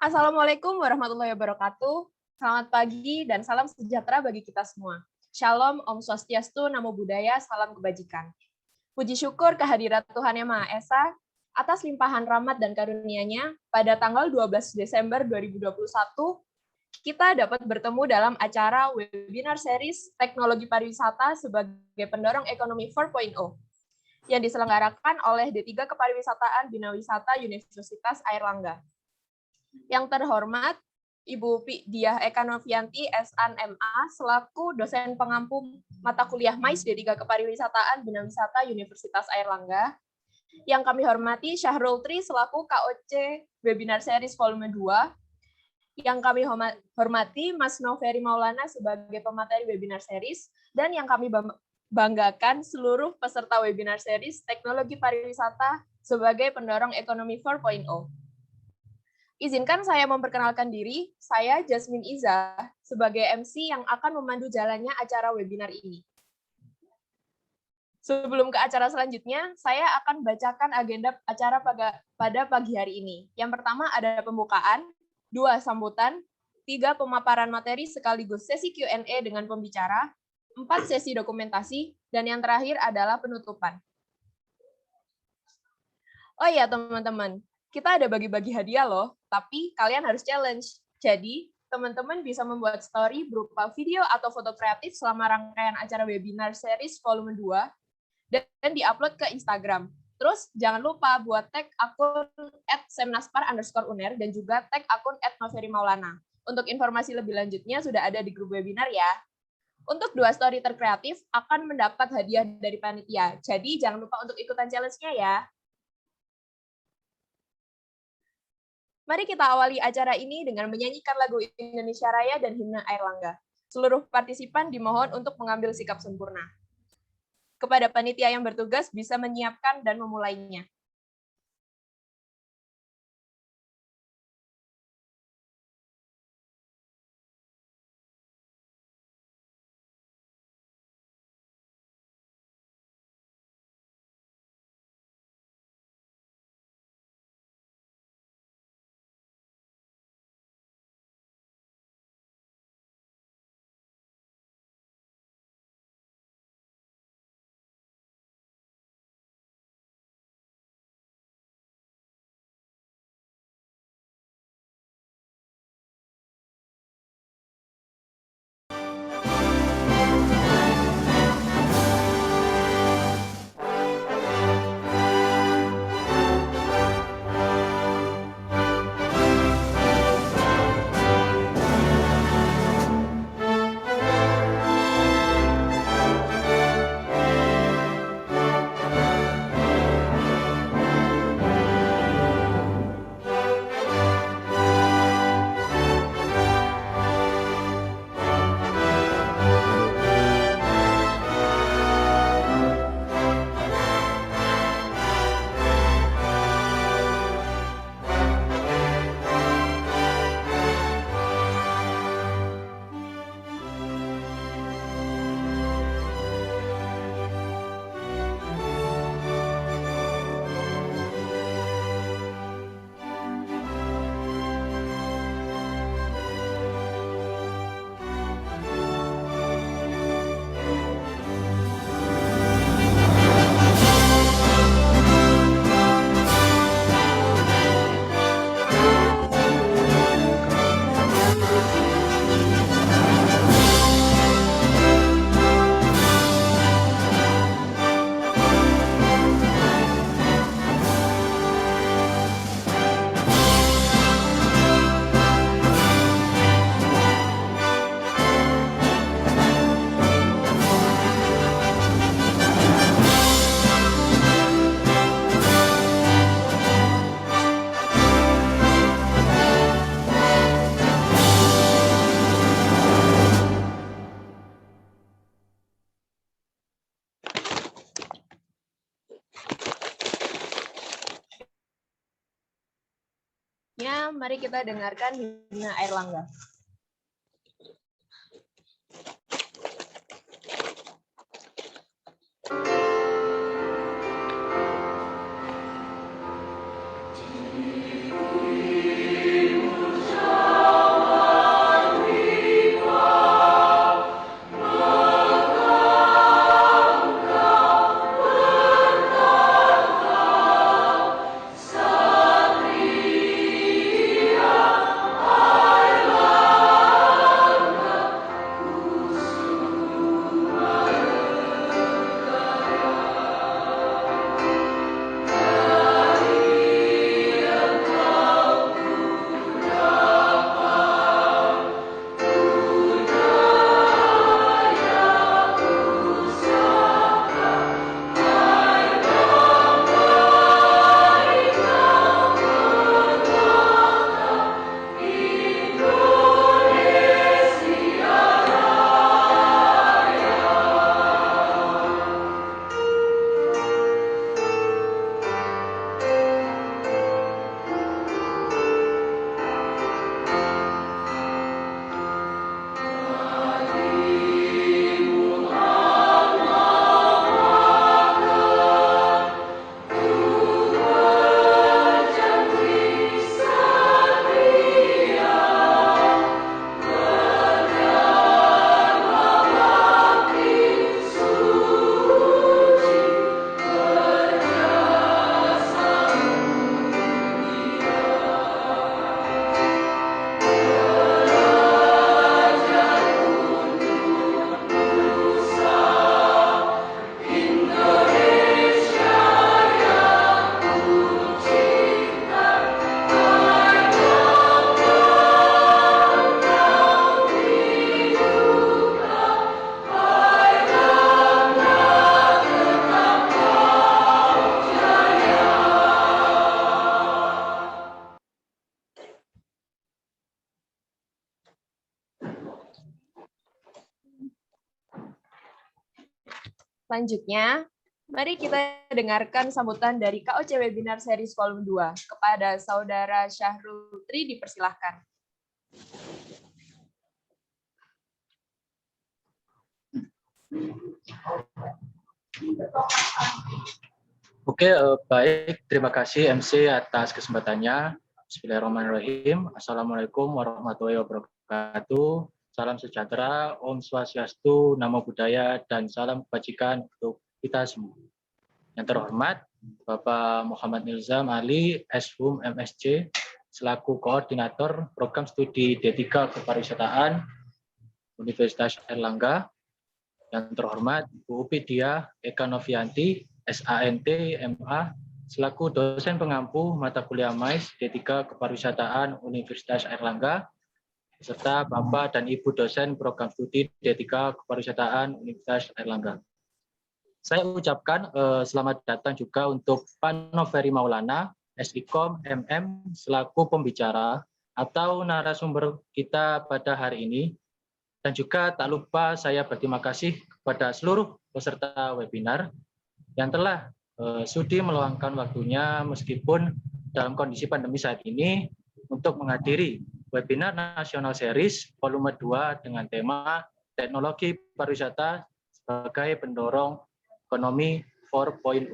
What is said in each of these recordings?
Assalamualaikum warahmatullahi wabarakatuh. Selamat pagi dan salam sejahtera bagi kita semua. Shalom, Om Swastiastu, Namo Buddhaya, salam kebajikan. Puji syukur kehadirat Tuhan Yang Maha Esa atas limpahan rahmat dan karunia-Nya pada tanggal 12 Desember 2021, kita dapat bertemu dalam acara webinar series Teknologi Pariwisata sebagai Pendorong Ekonomi 4.0 yang diselenggarakan oleh D3 Kepariwisataan Bina Wisata Universitas Airlangga. Yang terhormat, Ibu Diah Eka Novianti, S.An M.A., selaku dosen pengampu mata kuliah MAIS D3 Kepariwisataan Bina Wisata Universitas Airlangga. Yang kami hormati Syahrul Tri selaku KOC Webinar Series Volume 2. Yang kami hormati Mas Noveri Maulana sebagai pemateri Webinar Series. Dan yang kami banggakan seluruh peserta Webinar Series Teknologi Pariwisata sebagai Pendorong Ekonomi 4.0. Izinkan saya memperkenalkan diri, saya Jasmine Iza, sebagai MC yang akan memandu jalannya acara webinar ini. Sebelum ke acara selanjutnya, saya akan bacakan agenda acara pada pagi hari ini. Yang pertama ada pembukaan, 2 sambutan, 3 pemaparan materi sekaligus sesi Q&A dengan pembicara, 4 sesi dokumentasi, dan yang terakhir adalah penutupan. Oh iya teman-teman, kita ada bagi-bagi hadiah loh, tapi kalian harus challenge. Jadi, teman-teman bisa membuat story berupa video atau foto kreatif selama rangkaian acara webinar series volume 2 dan di-upload ke Instagram. Terus, jangan lupa buat tag akun @semnaspar_uner dan juga tag akun @noverimaulana. Untuk informasi lebih lanjutnya sudah ada di grup webinar ya. Untuk 2 story terkreatif akan mendapat hadiah dari panitia. Jadi, jangan lupa untuk ikutan challenge-nya ya. Mari kita awali acara ini dengan menyanyikan lagu Indonesia Raya dan Himne Airlangga. Seluruh partisipan dimohon untuk mengambil sikap sempurna. Kepada panitia yang bertugas bisa menyiapkan dan memulainya. Mari kita dengarkan Himne Airlangga. Selanjutnya, mari kita dengarkan sambutan dari KOC Webinar Series Volume 2. Kepada Saudara Syahrul Tri dipersilahkan. Oke, baik. Terima kasih MC atas kesempatannya. Bismillahirrahmanirrahim. Assalamualaikum warahmatullahi wabarakatuh. Salam sejahtera, Om Swastiastu, Namo Buddhaya, dan salam kebajikan untuk kita semua. Yang terhormat, Bapak Muhammad Nilzam Ali, S.Hum MSc, selaku Koordinator Program Studi D3 Kepariwisataan Universitas Airlangga. Yang terhormat, Bu Upi Diah Eka Novianti, SANT, MA, selaku dosen pengampu mata kuliah MAIS D3 Kepariwisataan Universitas Airlangga, serta Bapak dan Ibu dosen program studi D3 Kepariwisataan Universitas Airlangga. Saya ucapkan selamat datang juga untuk Pak Noveri Maulana, SIKOM MM, selaku pembicara atau narasumber kita pada hari ini. Dan juga tak lupa saya berterima kasih kepada seluruh peserta webinar yang telah sudi meluangkan waktunya meskipun dalam kondisi pandemi saat ini untuk menghadiri webinar nasional series volume 2 dengan tema Teknologi Pariwisata sebagai pendorong ekonomi 4.0.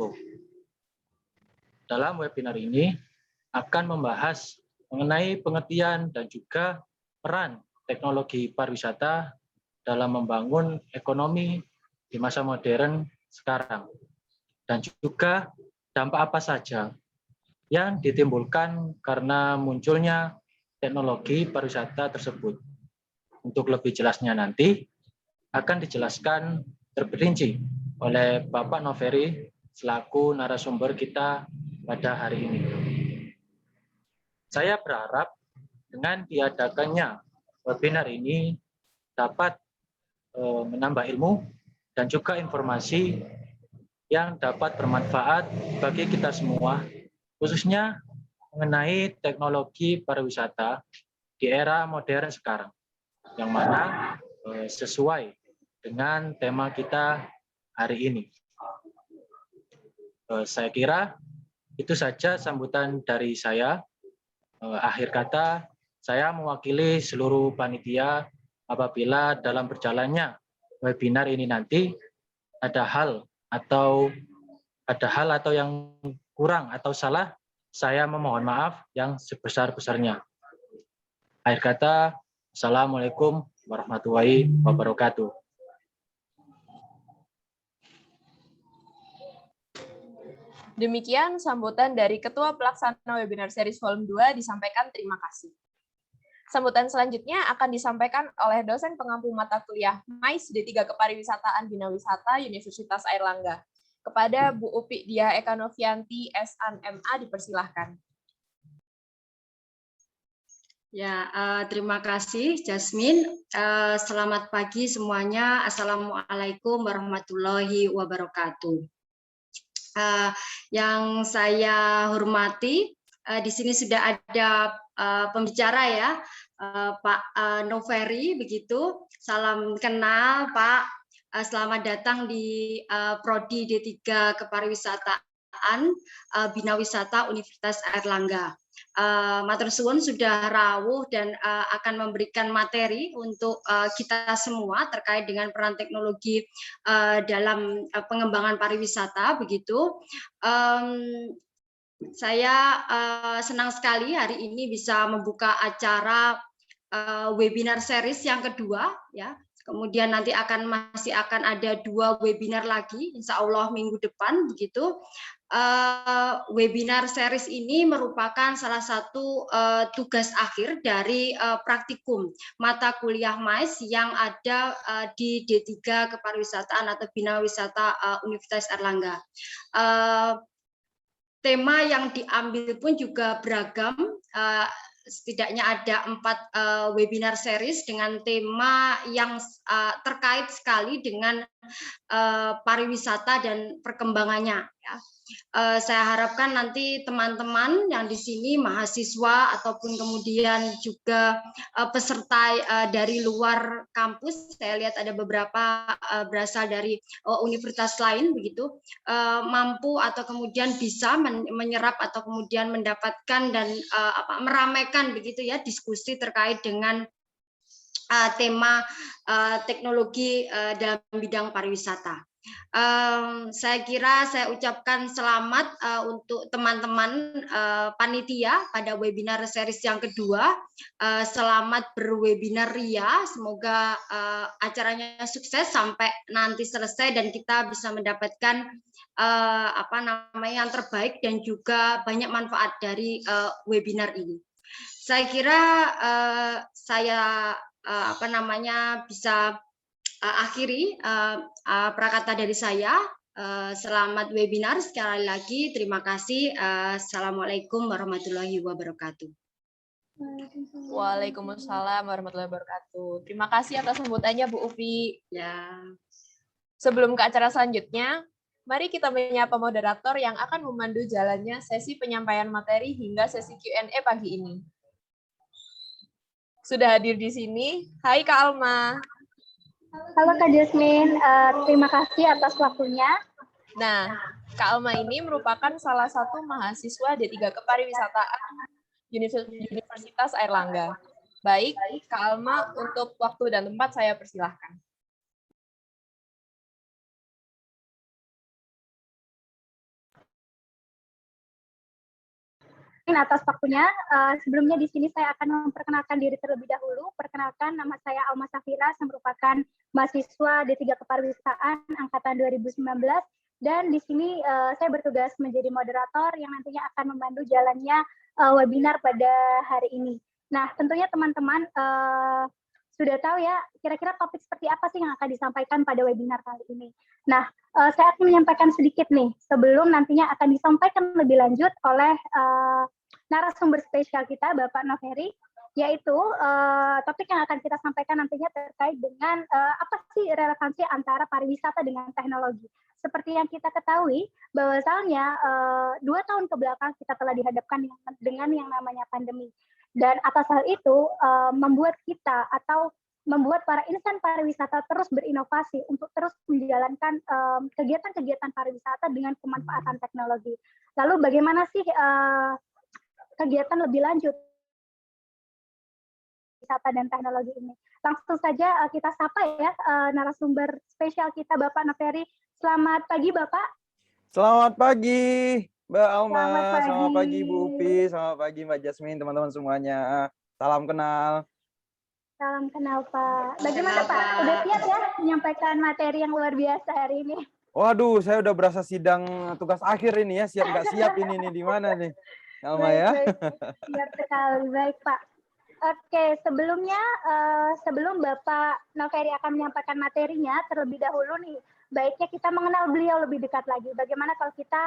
Dalam webinar ini akan membahas mengenai pengertian dan juga peran teknologi pariwisata dalam membangun ekonomi di masa modern sekarang. Dan juga dampak apa saja yang ditimbulkan karena munculnya teknologi pariwisata tersebut. Untuk lebih jelasnya nanti akan dijelaskan terperinci oleh Bapak Noveri selaku narasumber kita pada hari ini. Saya berharap dengan diadakannya webinar ini dapat menambah ilmu dan juga informasi yang dapat bermanfaat bagi kita semua, khususnya mengenai teknologi pariwisata di era modern sekarang, yang mana sesuai dengan tema kita hari ini. Saya kira itu saja sambutan dari saya. Akhir kata, saya mewakili seluruh panitia apabila dalam berjalannya webinar ini nanti ada hal atau yang kurang atau salah, saya memohon maaf yang sebesar-besarnya. Akhir kata, Assalamualaikum warahmatullahi wabarakatuh. Demikian sambutan dari Ketua Pelaksana Webinar Series Volume 2 disampaikan terima kasih. Sambutan selanjutnya akan disampaikan oleh dosen pengampu mata kuliah MAIS D3 Kepariwisataan Bina Wisata Universitas Airlangga. Kepada Bu Upi Diah Eka Novianti, SAN MA, dipersilahkan. Ya, terima kasih Jasmine. Selamat pagi semuanya. Assalamualaikum warahmatullahi wabarakatuh. Yang saya hormati, di sini sudah ada pembicara ya, Pak Noveri, begitu. Salam kenal Pak, selamat datang di Prodi D3 Kepariwisataan Bina Wisata Universitas Airlangga. Matur suwun sudah rawuh dan akan memberikan materi untuk kita semua terkait dengan peran teknologi dalam pengembangan pariwisata, begitu. Saya senang sekali hari ini bisa membuka acara webinar series yang kedua, ya. Kemudian nanti masih akan ada 2 webinar lagi, insya Allah minggu depan, begitu. Webinar series ini merupakan salah satu tugas akhir dari praktikum mata kuliah MAIS yang ada di D3 Kepariwisataan atau Bina Wisata Universitas Airlangga. Tema yang diambil pun juga beragam. Setidaknya ada 4 webinar series dengan tema yang terkait sekali dengan pariwisata dan perkembangannya. ya. Saya harapkan nanti teman-teman yang di sini mahasiswa ataupun kemudian juga peserta dari luar kampus, saya lihat ada beberapa berasal dari universitas lain begitu, mampu atau kemudian bisa menyerap atau kemudian mendapatkan dan meramaikan begitu ya diskusi terkait dengan tema teknologi dalam bidang pariwisata. Saya kira saya ucapkan selamat untuk teman-teman panitia pada webinar series yang kedua. Selamat berwebinar Ria, semoga acaranya sukses sampai nanti selesai dan kita bisa mendapatkan yang terbaik dan juga banyak manfaat dari webinar ini. Saya kira saya bisa akhiri prakata dari saya. Selamat webinar sekali lagi. Terima kasih. Assalamualaikum warahmatullahi wabarakatuh. Waalaikumsalam warahmatullahi wabarakatuh. Terima kasih atas sambutannya Bu Ufi. Ya. Sebelum ke acara selanjutnya, mari kita menyapa moderator yang akan memandu jalannya sesi penyampaian materi hingga sesi Q&A pagi ini. Sudah hadir di sini. Hai Kak Alma. Halo Kak Jasmine, terima kasih atas waktunya. Nah, Kak Alma ini merupakan salah satu mahasiswa D3 Kepariwisataan Universitas Airlangga. Baik, Kak Alma, untuk waktu dan tempat saya persilahkan. Atas waktunya, sebelumnya di sini saya akan memperkenalkan diri terlebih dahulu. Perkenalkan, nama saya Alma Safira, saya merupakan mahasiswa D3 Kepariwisataan angkatan 2019, dan di sini saya bertugas menjadi moderator yang nantinya akan memandu jalannya webinar pada hari ini. Nah, tentunya teman-teman sudah tahu ya, kira-kira topik seperti apa sih yang akan disampaikan pada webinar kali ini. Nah, saya akan menyampaikan sedikit nih, sebelum nantinya akan disampaikan lebih lanjut oleh narasumber spesial kita, Bapak Noveri, yaitu topik yang akan kita sampaikan nantinya terkait dengan apa sih relevansi antara pariwisata dengan teknologi. Seperti yang kita ketahui, bahwasalnya 2 tahun kebelakang kita telah dihadapkan dengan yang namanya pandemi. Dan atas hal itu membuat kita atau membuat para insan pariwisata terus berinovasi untuk terus menjalankan kegiatan-kegiatan pariwisata dengan pemanfaatan teknologi. Lalu bagaimana sih kegiatan lebih lanjut wisata dan teknologi ini? Langsung saja kita sapa ya narasumber spesial kita, Bapak Noveri. Selamat pagi, Bapak. Selamat pagi, Mbak Alma. Selamat pagi, Bu Upi. Selamat pagi, Mbak Jasmine, teman-teman semuanya. Salam kenal. Salam kenal, Pak. Bagaimana, Pak? Udah siap ya menyampaikan materi yang luar biasa hari ini? Waduh, saya udah berasa sidang tugas akhir ini ya. Siap nggak siap ini nih, di mana nih, Alma ya? Siap sekali, baik Pak. Oke, sebelumnya sebelum Bapak Noveri akan menyampaikan materinya, terlebih dahulu nih, baiknya kita mengenal beliau lebih dekat lagi. Bagaimana kalau kita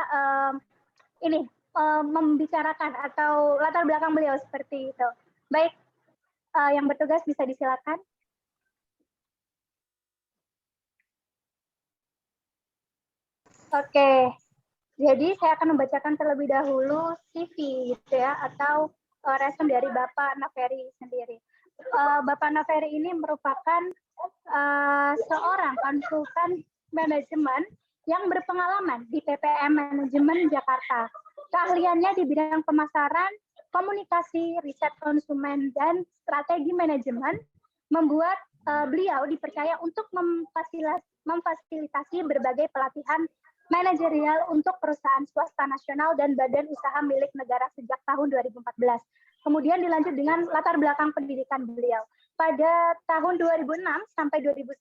membicarakan atau latar belakang beliau seperti itu. Baik, yang bertugas bisa disilakan. Oke, jadi saya akan membacakan terlebih dahulu CV gitu ya, atau resume dari Bapak Noveri sendiri. Bapak Noveri ini merupakan seorang konsultan manajemen yang berpengalaman di PPM Manajemen Jakarta. Keahliannya di bidang pemasaran, komunikasi, riset konsumen, dan strategi manajemen membuat beliau dipercaya untuk memfasilitasi berbagai pelatihan manajerial untuk perusahaan swasta nasional dan badan usaha milik negara sejak tahun 2014. Kemudian dilanjut dengan latar belakang pendidikan beliau. Pada tahun 2006 sampai 2011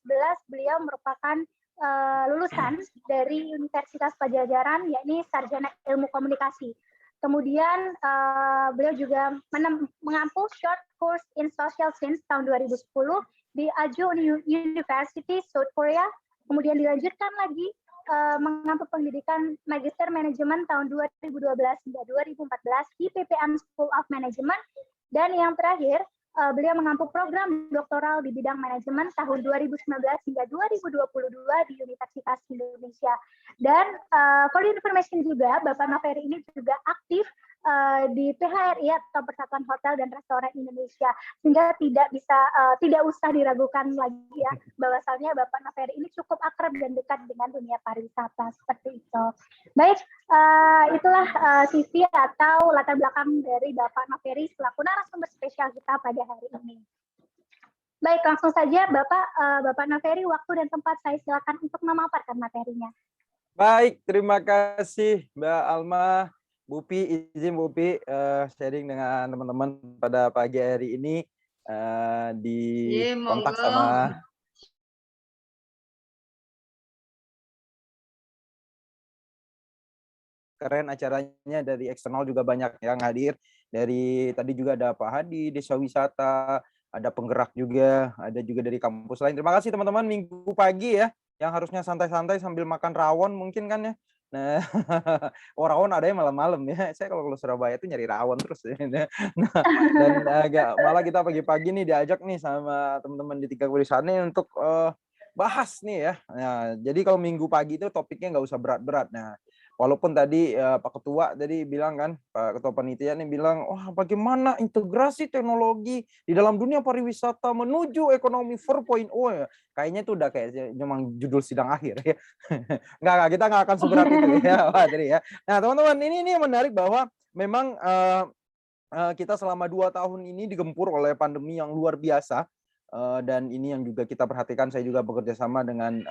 beliau merupakan lulusan dari Universitas Pajajaran, yakni Sarjana Ilmu Komunikasi. Kemudian beliau juga mengampu short course in social science tahun 2010 di Ajo University, South Korea. Kemudian dilanjutkan lagi mengampu pendidikan Magister Manajemen tahun 2012 hingga 2014 di PPM School of Management. Dan yang terakhir, beliau mengampu program doktoral di bidang manajemen tahun 2019 hingga 2022 di Universitas Indonesia. Dan for information juga, Bapak Noferi ini juga aktif di PHRI atau Persatuan Hotel dan Restoran Indonesia, sehingga tidak usah diragukan lagi ya bahwasannya Bapak Noferi ini cukup akrab dan dekat dengan dunia pariwisata seperti itu. Baik, itulah CV atau latar belakang dari Bapak Noferi selaku narasumber spesial kita pada hari ini. Baik, langsung saja Bapak Noferi, waktu dan tempat saya silakan untuk memaparkan materinya. Baik, terima kasih Mbak Alma. izin Bu Pi sharing dengan teman-teman pada pagi hari ini di kontak sama keren acaranya, dari eksternal juga banyak yang hadir. Dari tadi juga ada Pak Hadi, Desa Wisata, ada penggerak juga, ada juga dari kampus lain. Terima kasih teman-teman, minggu pagi ya, yang harusnya santai-santai sambil makan rawon mungkin kan ya. Nah, rawon ada yang malam-malam ya. Saya kalau Surabaya itu nyari rawon terus. Nah, dan malah kita pagi-pagi nih diajak nih sama teman-teman di 3 Kulisannya untuk bahas nih ya. Nah, jadi kalau minggu pagi itu topiknya nggak usah berat-berat. Nah, walaupun tadi Pak Ketua tadi bilang kan, Pak Ketua Panitia nih bilang, wah bagaimana integrasi teknologi di dalam dunia pariwisata menuju ekonomi 4.0 ya. Kayaknya itu udah kayak memang judul sidang akhir ya. Enggak, kita nggak akan seberat itu ya, Pak Tri ya. Nah teman-teman, ini menarik bahwa memang kita selama 2 tahun ini digempur oleh pandemi yang luar biasa. Dan ini yang juga kita perhatikan, saya juga bekerja sama dengan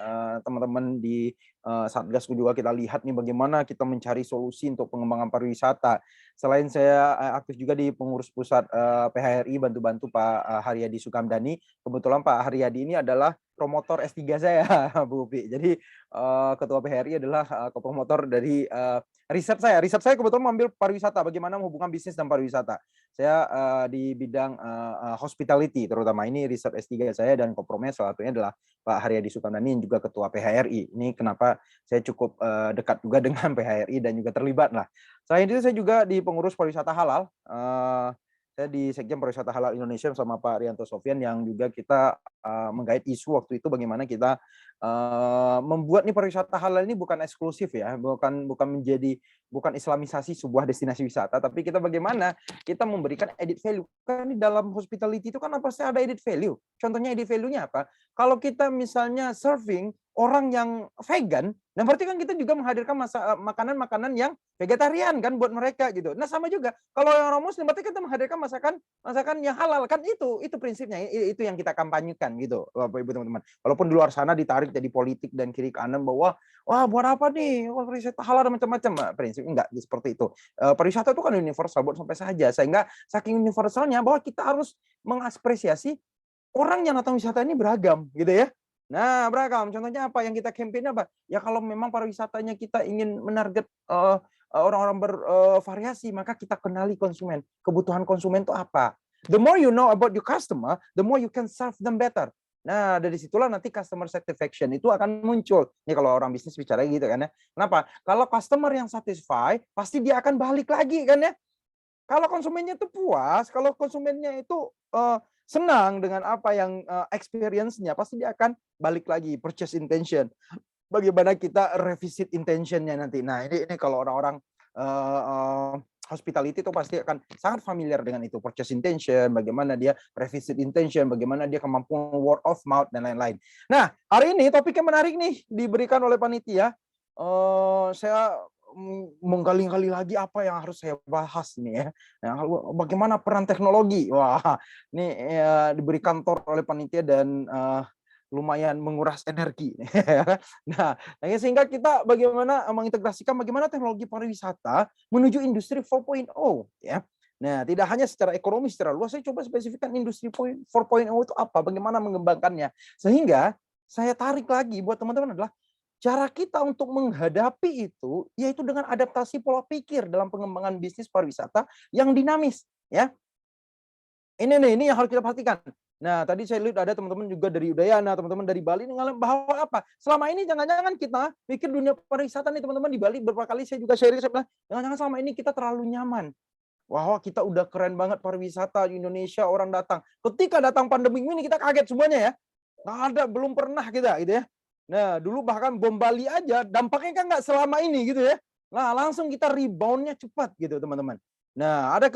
teman-teman di Satgas juga, kita lihat nih bagaimana kita mencari solusi untuk pengembangan pariwisata. Selain saya aktif juga di pengurus pusat PHRI, bantu-bantu Pak Haryadi Sukamdhani. Kebetulan Pak Haryadi ini adalah promotor S3 saya, Bu Upi. Jadi Ketua PHRI adalah kopromotor dari riset saya. Riset saya kebetulan mengambil pariwisata, bagaimana menghubungkan bisnis dan pariwisata. Saya di bidang hospitality, terutama ini riset S3 saya, dan kopromnya salah satunya adalah Pak Haryadi Sukamdhani yang juga Ketua PHRI. Ini kenapa saya cukup dekat juga dengan PHRI dan juga terlibat lah. Selain itu saya juga di pengurus pariwisata halal. Saya di Sekjen Pariwisata Halal Indonesia sama Pak Rianto Sofyan, yang juga kita menggait isu waktu itu bagaimana kita membuat nih pariwisata halal ini bukan eksklusif ya, bukan islamisasi sebuah destinasi wisata, tapi kita bagaimana kita memberikan added value. Kan di dalam hospitality itu kan apa sih, ada added value. Contohnya added value-nya apa? Kalau kita misalnya serving orang yang vegan, nah berarti kan kita juga menghadirkan makanan-makanan yang vegetarian kan buat mereka gitu. Nah sama juga kalau yang orang muslim, berarti kita menghadirkan masakan yang halal kan, itu prinsipnya, itu yang kita kampanyekan gitu Bapak Ibu teman-teman. Walaupun di luar sana ditarik jadi politik dan kiri kanan bahwa wah buat apa nih pariwisata halal dan macam-macam, prinsip enggak seperti itu. Pariwisata itu kan universal, buat sampai saja, sehingga saking universalnya bahwa kita harus mengapresiasi orang yang datang wisata ini beragam gitu ya. Nah, beragam. Contohnya apa yang kita campaign apa? Ya kalau memang pariwisatanya kita ingin menarget orang-orang bervariasi, maka kita kenali konsumen. Kebutuhan konsumen itu apa? The more you know about your customer, the more you can serve them better. Nah, dari situlah nanti customer satisfaction itu akan muncul. Ini kalau orang bisnis bicara gitu kan ya. Kenapa? Kalau customer yang satisfied, pasti dia akan balik lagi kan ya. Kalau konsumennya itu puas, kalau konsumennya itu senang dengan apa yang experience-nya, pasti dia akan balik lagi, purchase intention. Bagaimana kita revisit intention-nya nanti. Nah, ini kalau orang-orang hospitality itu pasti akan sangat familiar dengan itu, purchase intention, bagaimana dia revisit intention, bagaimana dia kemampuan word of mouth dan lain-lain. Nah, hari ini topiknya menarik nih, diberikan oleh panitia. Saya menggali-gali lagi apa yang harus saya bahas nih ya. Nah, bagaimana peran teknologi? Wah, ini diberi kantor oleh panitia dan lumayan menguras energi. Nah, sehingga kita bagaimana mengintegrasikan bagaimana teknologi pariwisata menuju industri 4.0 ya. Nah, tidak hanya secara ekonomi secara luas, saya coba spesifikkan industri 4.0 itu apa, bagaimana mengembangkannya. Sehingga saya tarik lagi buat teman-teman adalah cara kita untuk menghadapi itu, yaitu dengan adaptasi pola pikir dalam pengembangan bisnis pariwisata yang dinamis, ya. Ini yang harus kita perhatikan. Nah, tadi saya lihat ada teman-teman juga dari Udayana, teman-teman dari Bali, bahwa apa? Selama ini jangan-jangan kita pikir dunia pariwisata nih teman-teman di Bali, beberapa kali saya juga sharing, saya bilang, jangan-jangan selama ini kita terlalu nyaman. Wah, kita udah keren banget pariwisata di Indonesia, orang datang. Ketika datang pandemi ini kita kaget semuanya ya. Nggak ada, belum pernah kita gitu ya. Nah, dulu bahkan bom Bali aja dampaknya kan nggak selama ini gitu ya. Nah, langsung kita reboundnya cepat gitu teman-teman. Nah, ada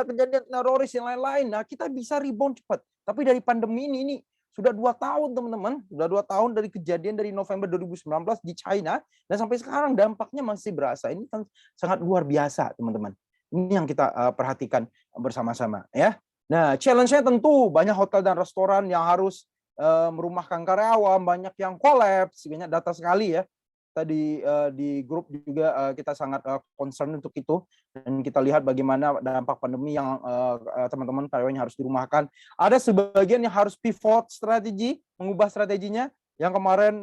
kejadian teroris yang lain-lain. Nah, kita bisa rebound cepat. Tapi dari pandemi ini sudah 2 tahun teman-teman. Sudah 2 tahun dari kejadian dari November 2019 di China. Dan sampai sekarang dampaknya masih berasa. Ini kan sangat luar biasa teman-teman. Ini yang kita perhatikan bersama-sama ya. Nah, challenge-nya tentu banyak hotel dan restoran yang harus merumahkan karyawan, banyak yang kolaps, banyak data sekali ya. Tadi di grup juga kita sangat concern untuk itu, dan kita lihat bagaimana dampak pandemi yang teman-teman karyawannya harus dirumahkan. Ada sebagian yang harus pivot strategi, mengubah strateginya. Yang kemarin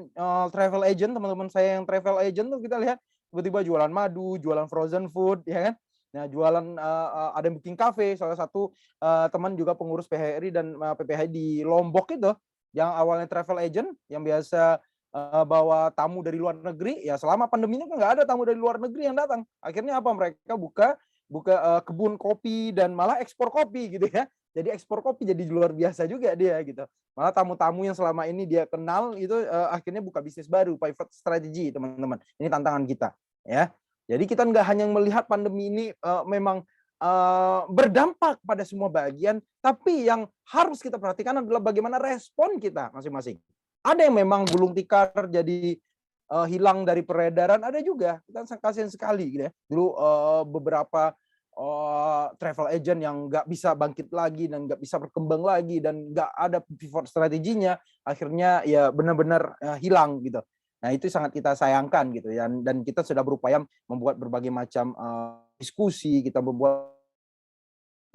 travel agent, teman-teman saya yang travel agent tuh kita lihat tiba-tiba jualan madu, jualan frozen food, ya kan? Nah, jualan ada yang booking cafe, salah satu teman juga pengurus PHRI dan PPH di Lombok itu, yang awalnya travel agent, yang biasa bawa tamu dari luar negeri, ya selama pandemi ini kan nggak ada tamu dari luar negeri yang datang. Akhirnya apa? Mereka buka kebun kopi dan malah ekspor kopi gitu ya. Jadi ekspor kopi jadi luar biasa juga dia gitu. Malah tamu-tamu yang selama ini dia kenal itu akhirnya buka bisnis baru, pivot strategy teman-teman. Ini tantangan kita ya. Jadi kita nggak hanya melihat pandemi ini memang berdampak pada semua bagian, tapi yang harus kita perhatikan adalah bagaimana respon kita masing-masing. Ada yang memang gulung tikar jadi hilang dari peredaran, ada juga. Kita kasihan sekali gitu ya. Dulu beberapa travel agent yang nggak bisa bangkit lagi dan nggak bisa berkembang lagi dan nggak ada pivot strateginya, akhirnya ya benar-benar hilang gitu. Nah, itu sangat kita sayangkan gitu ya, dan kita sudah berupaya membuat berbagai macam diskusi, kita coba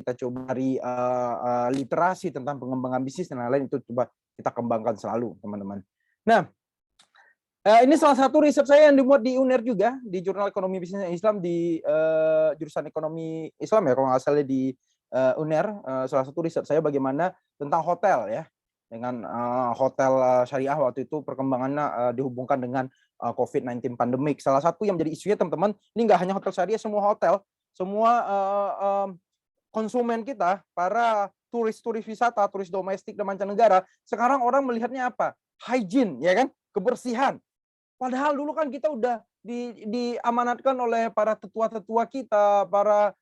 cari literasi tentang pengembangan bisnis dan lain-lain, itu coba kita kembangkan selalu, teman-teman. Nah, ini salah satu riset saya yang dimuat di UNER juga, di Jurnal Ekonomi Bisnis Islam di jurusan Ekonomi Islam ya, kalau nggak salah di UNER. Salah satu riset saya bagaimana tentang hotel ya, dengan hotel syariah waktu itu perkembangannya dihubungkan dengan COVID-19 pandemik. Salah satu yang menjadi isunya teman-teman, ini nggak hanya hotel syariah, semua hotel, semua konsumen kita, para turis-turis wisata, turis domestik dan mancanegara, sekarang orang melihatnya apa? Hygiene, ya kan? Kebersihan. Padahal dulu kan kita udah diamanatkan oleh para tetua-tetua kita, para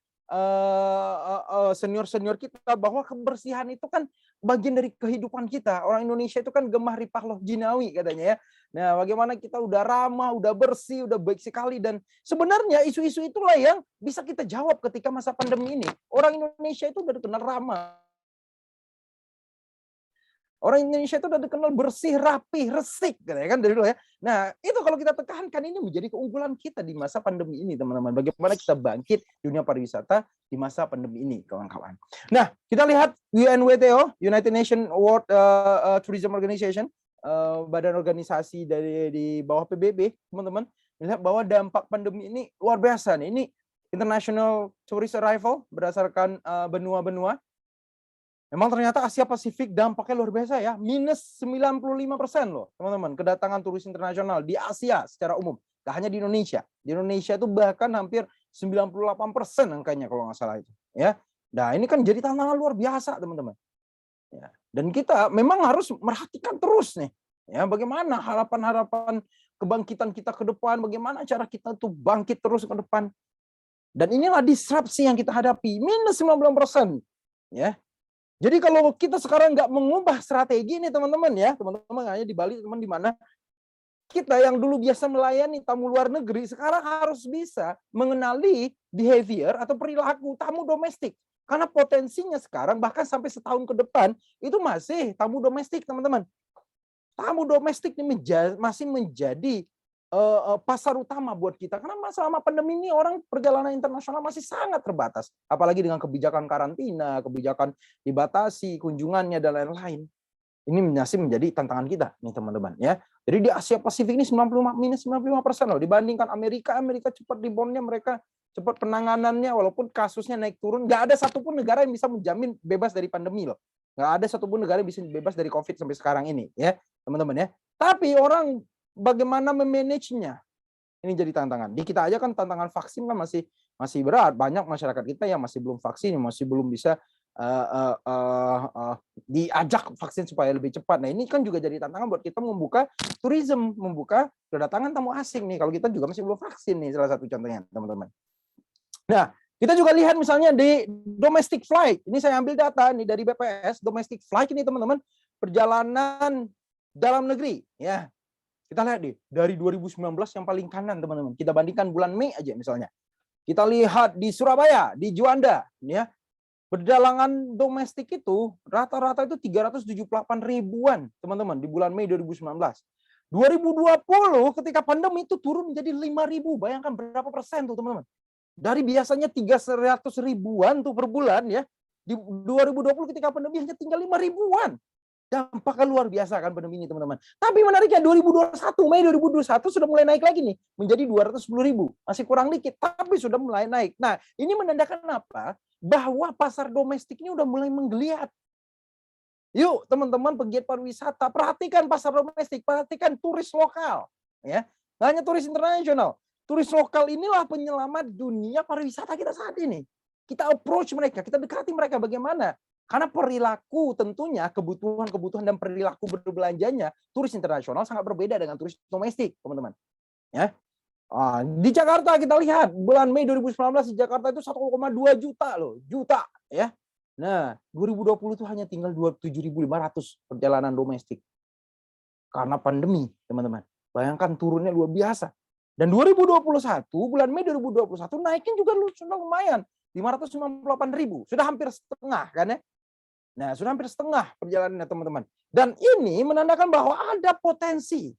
senior-senior kita, bahwa kebersihan itu kan bagian dari kehidupan kita. Orang Indonesia itu kan gemah ripah jinawi katanya ya. Nah, bagaimana kita udah ramah, udah bersih, udah baik sekali, dan sebenarnya isu-isu itulah yang bisa kita jawab ketika masa pandemi ini. Orang Indonesia itu udah dikenal ramah. Orang Indonesia itu udah dikenal bersih, rapi, resik, kan dari dulu ya. Nah, itu kalau kita tekankan, ini menjadi keunggulan kita di masa pandemi ini, teman-teman. Bagaimana kita bangkit dunia pariwisata di masa pandemi ini, kawan-kawan. Nah, kita lihat UNWTO, United Nations World Tourism Organization, badan organisasi dari di bawah PBB, teman-teman, melihat bahwa dampak pandemi ini luar biasa nih. Ini International Tourist Arrival berdasarkan benua-benua. Memang ternyata Asia Pasifik dampaknya luar biasa ya, minus 95% loh teman-teman, kedatangan turis internasional di Asia secara umum, gak hanya di Indonesia. Di Indonesia itu bahkan hampir 98% angkanya kalau nggak salah itu. Ya, nah ini kan jadi tantangan luar biasa teman-teman. Ya, dan kita memang harus merhatikan terus nih, ya bagaimana harapan-harapan kebangkitan kita ke depan, bagaimana cara kita tuh bangkit terus ke depan. Dan inilah disrupsi yang kita hadapi, minus 90%. Ya. Jadi kalau kita sekarang nggak mengubah strategi nih teman-teman ya, teman-teman hanya di Bali teman di mana kita yang dulu biasa melayani tamu luar negeri sekarang harus bisa mengenali behavior atau perilaku tamu domestik. Karena potensinya sekarang bahkan sampai setahun ke depan itu masih tamu domestik teman-teman. Tamu domestik ini masih menjadi pasar utama buat kita, karena selama pandemi ini orang perjalanan internasional masih sangat terbatas, apalagi dengan kebijakan karantina, kebijakan dibatasi kunjungannya dan lain-lain. Ini masih menjadi tantangan kita nih teman-teman ya. Jadi di Asia Pasifik ini minus 95% loh, dibandingkan Amerika cepat reboundnya, mereka cepat penanganannya, walaupun kasusnya naik turun, nggak ada satupun negara yang bisa menjamin bebas dari pandemi loh. Nggak ada satupun negara yang bisa bebas dari COVID sampai sekarang ini ya teman-teman ya. Tapi orang bagaimana memanagenya, ini jadi tantangan. Di kita aja kan tantangan vaksin kan masih masih berat. Banyak masyarakat kita yang masih belum vaksin, masih belum bisa diajak vaksin supaya lebih cepat. Nah, ini kan juga jadi tantangan buat kita membuka tourism, membuka kedatangan tamu asing nih. Kalau kita juga masih belum vaksin nih, salah satu contohnya, teman-teman. Nah, kita juga lihat misalnya di domestic flight. Ini saya ambil data nih dari BPS, domestic flight ini teman-teman, perjalanan dalam negeri. Ya, kita lihat nih, dari 2019 yang paling kanan teman-teman. Kita bandingkan bulan Mei aja misalnya. Kita lihat di Surabaya, di Juanda, ya. Perjalanan domestik itu rata-rata itu 378 ribuan, teman-teman, di bulan Mei 2019. 2020 ketika pandemi itu turun menjadi 5.000. Bayangkan berapa persen tuh, teman-teman. Dari biasanya 300 ribuan tuh per bulan ya. Di 2020 ketika pandemi hanya tinggal 5 ribuan. Dampaknya luar biasa kan pandemi ini, teman-teman. Tapi menariknya 2021, Mei 2021 sudah mulai naik lagi nih, menjadi 210.000. Masih kurang dikit, tapi sudah mulai naik. Nah, ini menandakan apa? Bahwa pasar domestik ini udah mulai menggeliat. Yuk, teman-teman pegiat pariwisata, perhatikan pasar domestik, perhatikan turis lokal. Ya, nggak hanya turis internasional. Turis lokal inilah penyelamat dunia pariwisata kita saat ini. Kita approach mereka, kita dekati mereka bagaimana? Karena perilaku tentunya kebutuhan-kebutuhan dan perilaku berbelanjanya turis internasional sangat berbeda dengan turis domestik, teman-teman. Ya. Di Jakarta kita lihat bulan Mei 2019 di Jakarta itu 1,2 juta loh, juta ya. Nah, 2020 itu hanya tinggal 27.500 perjalanan domestik. Karena pandemi, teman-teman. Bayangkan turunnya luar biasa. Dan 2021, bulan Mei 2021 naiknya juga sudah lumayan, 598.000. Sudah hampir setengah kan ya. Nah, sudah hampir setengah perjalanannya, teman-teman. Dan ini menandakan bahwa ada potensi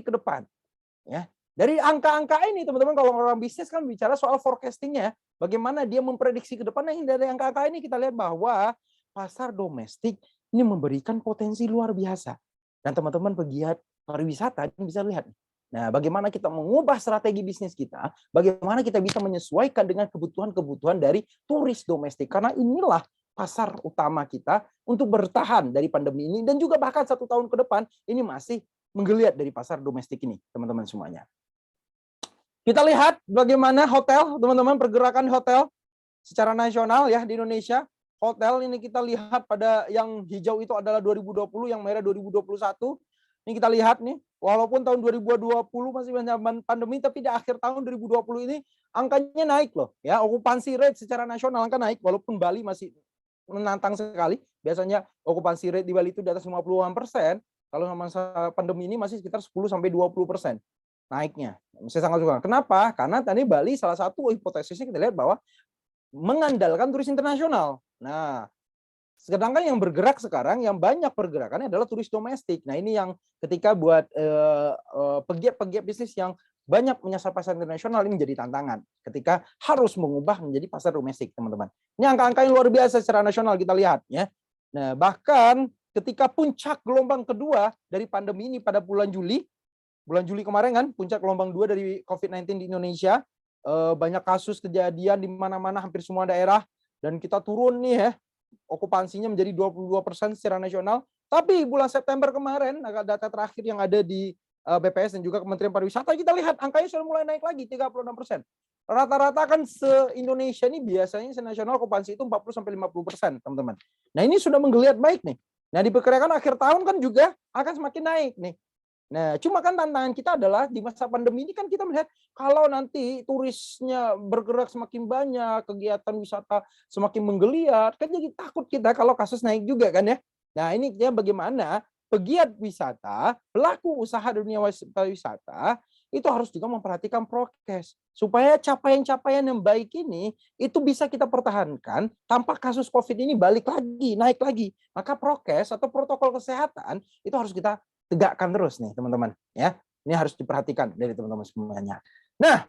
ke depan. Ya. Dari angka-angka ini, teman-teman, kalau orang bisnis kan bicara soal forecastingnya, bagaimana dia memprediksi ke depan. Nah, dari angka-angka ini kita lihat bahwa pasar domestik ini memberikan potensi luar biasa. Dan teman-teman pegiat pariwisata ini bisa lihat. Nah, bagaimana kita mengubah strategi bisnis kita, bagaimana kita bisa menyesuaikan dengan kebutuhan-kebutuhan dari turis domestik. Karena inilah pasar utama kita untuk bertahan dari pandemi ini dan juga bahkan 1 tahun ke depan ini masih menggeliat dari pasar domestik ini, teman-teman semuanya. Kita lihat bagaimana hotel, teman-teman, pergerakan hotel secara nasional ya di Indonesia. Hotel ini kita lihat pada yang hijau itu adalah 2020, yang merah 2021. Ini kita lihat nih, walaupun tahun 2020 masih zaman pandemi, tapi di akhir tahun 2020 ini angkanya naik loh. Ya, okupansi rate secara nasional angka naik, walaupun Bali masih menantang sekali. Biasanya okupansi rate di Bali itu di atas 50%. Kalau masa pandemi ini masih sekitar 10-20% naiknya. Saya sangat suka. Kenapa? Karena tadi Bali salah satu hipotesisnya kita lihat bahwa mengandalkan turis internasional. Nah, sedangkan yang bergerak sekarang, yang banyak pergerakannya adalah turis domestik. Nah, ini yang ketika buat pegiat-pegiat bisnis yang banyak menyasar pasar internasional ini menjadi tantangan ketika harus mengubah menjadi pasar domestik, teman-teman. Ini angka-angka yang luar biasa secara nasional kita lihat ya. Nah, bahkan ketika puncak gelombang kedua dari pandemi ini pada bulan Juli kemarin kan, puncak gelombang 2 dari COVID-19 di Indonesia, banyak kasus kejadian di mana-mana hampir semua daerah, dan kita turun nih ya, okupansinya menjadi 22% secara nasional. Tapi bulan September kemarin, data terakhir yang ada di BPS dan juga Kementerian Pariwisata, kita lihat angkanya sudah mulai naik lagi 36%. Rata-rata kan se-Indonesia ini biasanya se-nasional okupansi itu 40-50%, teman-teman. Nah, ini sudah menggeliat baik nih. Nah, diperkirakan akhir tahun kan juga akan semakin naik nih. Nah, cuma kan tantangan kita adalah di masa pandemi ini kan kita melihat kalau nanti turisnya bergerak semakin banyak, kegiatan wisata semakin menggeliat, kan jadi takut kita kalau kasus naik juga kan ya. Nah, ini ya bagaimana pegiat wisata, pelaku usaha dunia wisata itu harus juga memperhatikan prokes supaya capaian-capaian yang baik ini itu bisa kita pertahankan tanpa kasus COVID ini balik lagi, naik lagi. Maka prokes atau protokol kesehatan itu harus kita tegakkan terus nih, teman-teman, ya. Ini harus diperhatikan dari teman-teman semuanya. Nah,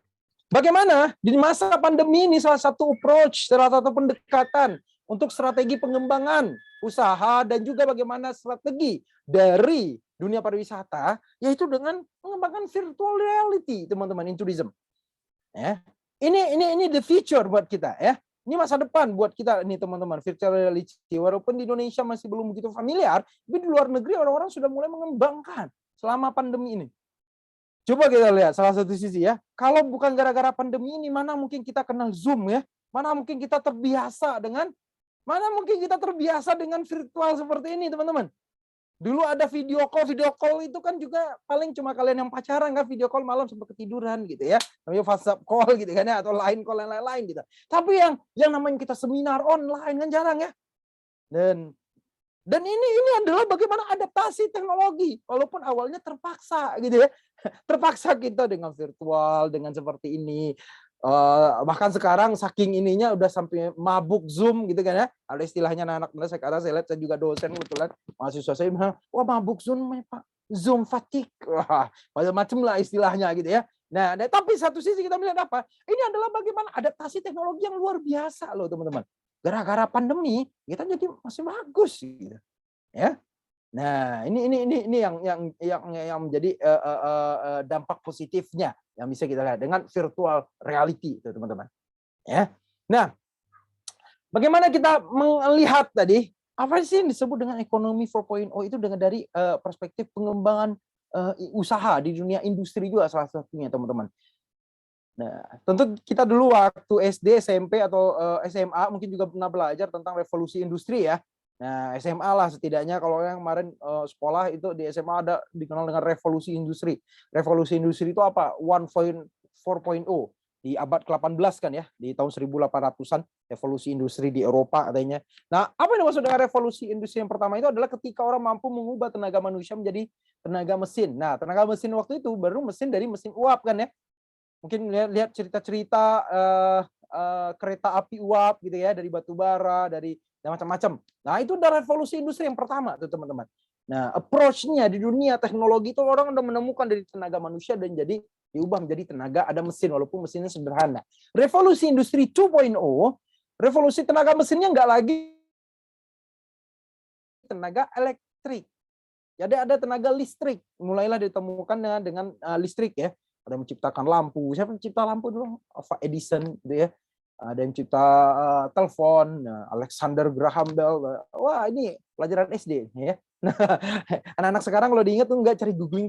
bagaimana di masa pandemi ini salah satu approach, salah satu pendekatan untuk strategi pengembangan usaha dan juga bagaimana strategi dari dunia pariwisata, yaitu dengan mengembangkan virtual reality, teman-teman, in tourism. Ya. Ini the future buat kita, ya. Ini masa depan buat kita nih, teman-teman, virtual reality. Walaupun di Indonesia masih belum begitu familiar, tapi di luar negeri orang-orang sudah mulai mengembangkan selama pandemi ini. Coba kita lihat salah satu sisi ya. Kalau bukan gara-gara pandemi ini, mana mungkin kita kenal Zoom ya? Mana mungkin kita terbiasa dengan virtual seperti ini, teman-teman. Dulu ada video call itu kan juga paling cuma kalian yang pacaran kan video call malam sampai ketiduran gitu ya. Namanya WhatsApp call gitu kan ya, atau line call yang lain-lain gitu. Tapi yang namanya kita seminar online kan jarang ya. Dan ini adalah bagaimana adaptasi teknologi walaupun awalnya terpaksa gitu ya. Terpaksa kita dengan virtual, dengan seperti ini. Bahkan sekarang saking ininya udah sampai mabuk Zoom gitu kan ya. Ada istilahnya anak-anak muda sekarang saya lihat, saya juga dosen kebetulan mahasiswa saya bilang, wah mabuk Zoom Pak, Zoom fatigue, wah macam-macam lah istilahnya gitu ya. Nah, tapi satu sisi kita melihat apa? Ini adalah bagaimana adaptasi teknologi yang luar biasa loh teman-teman. Gara-gara pandemi kita jadi masih bagus gitu. Ya. Nah, ini yang menjadi dampak positifnya yang bisa kita lihat dengan virtual reality itu teman-teman. Ya. Nah, bagaimana kita melihat tadi apa sih yang disebut dengan ekonomi 4.0 itu dengan dari perspektif pengembangan usaha di dunia industri juga salah satunya teman-teman. Nah, tentu kita dulu waktu SD, SMP atau SMA mungkin juga pernah belajar tentang revolusi industri ya. Nah, SMA lah setidaknya kalau yang kemarin sekolah itu di SMA ada dikenal dengan revolusi industri. Revolusi industri itu apa? 4.0 di abad ke-18 kan ya, di tahun 1800-an revolusi industri di Eropa katanya. Nah, apa yang dimaksud dengan revolusi industri yang pertama itu adalah ketika orang mampu mengubah tenaga manusia menjadi tenaga mesin. Nah, tenaga mesin waktu itu baru mesin dari mesin uap kan ya. Mungkin lihat cerita-cerita kereta api uap gitu ya, dari batu bara, dari macam-macam. Nah, itu udah revolusi industri yang pertama tuh teman-teman. Nah, approach-nya di dunia teknologi itu orang udah menemukan dari tenaga manusia dan jadi diubah menjadi tenaga ada mesin walaupun mesinnya sederhana. Revolusi industri 2.0, revolusi tenaga mesinnya nggak lagi tenaga elektrik. Jadi ada tenaga listrik. Mulailah ditemukan dengan listrik ya. Ada menciptakan lampu. Siapa mencipta lampu dulu? Edison gitu ya. Ada yang cipta telepon, Alexander Graham Bell. Wah, ini pelajaran SD ya. Nah, anak-anak sekarang kalau diingat tuh nggak cari googling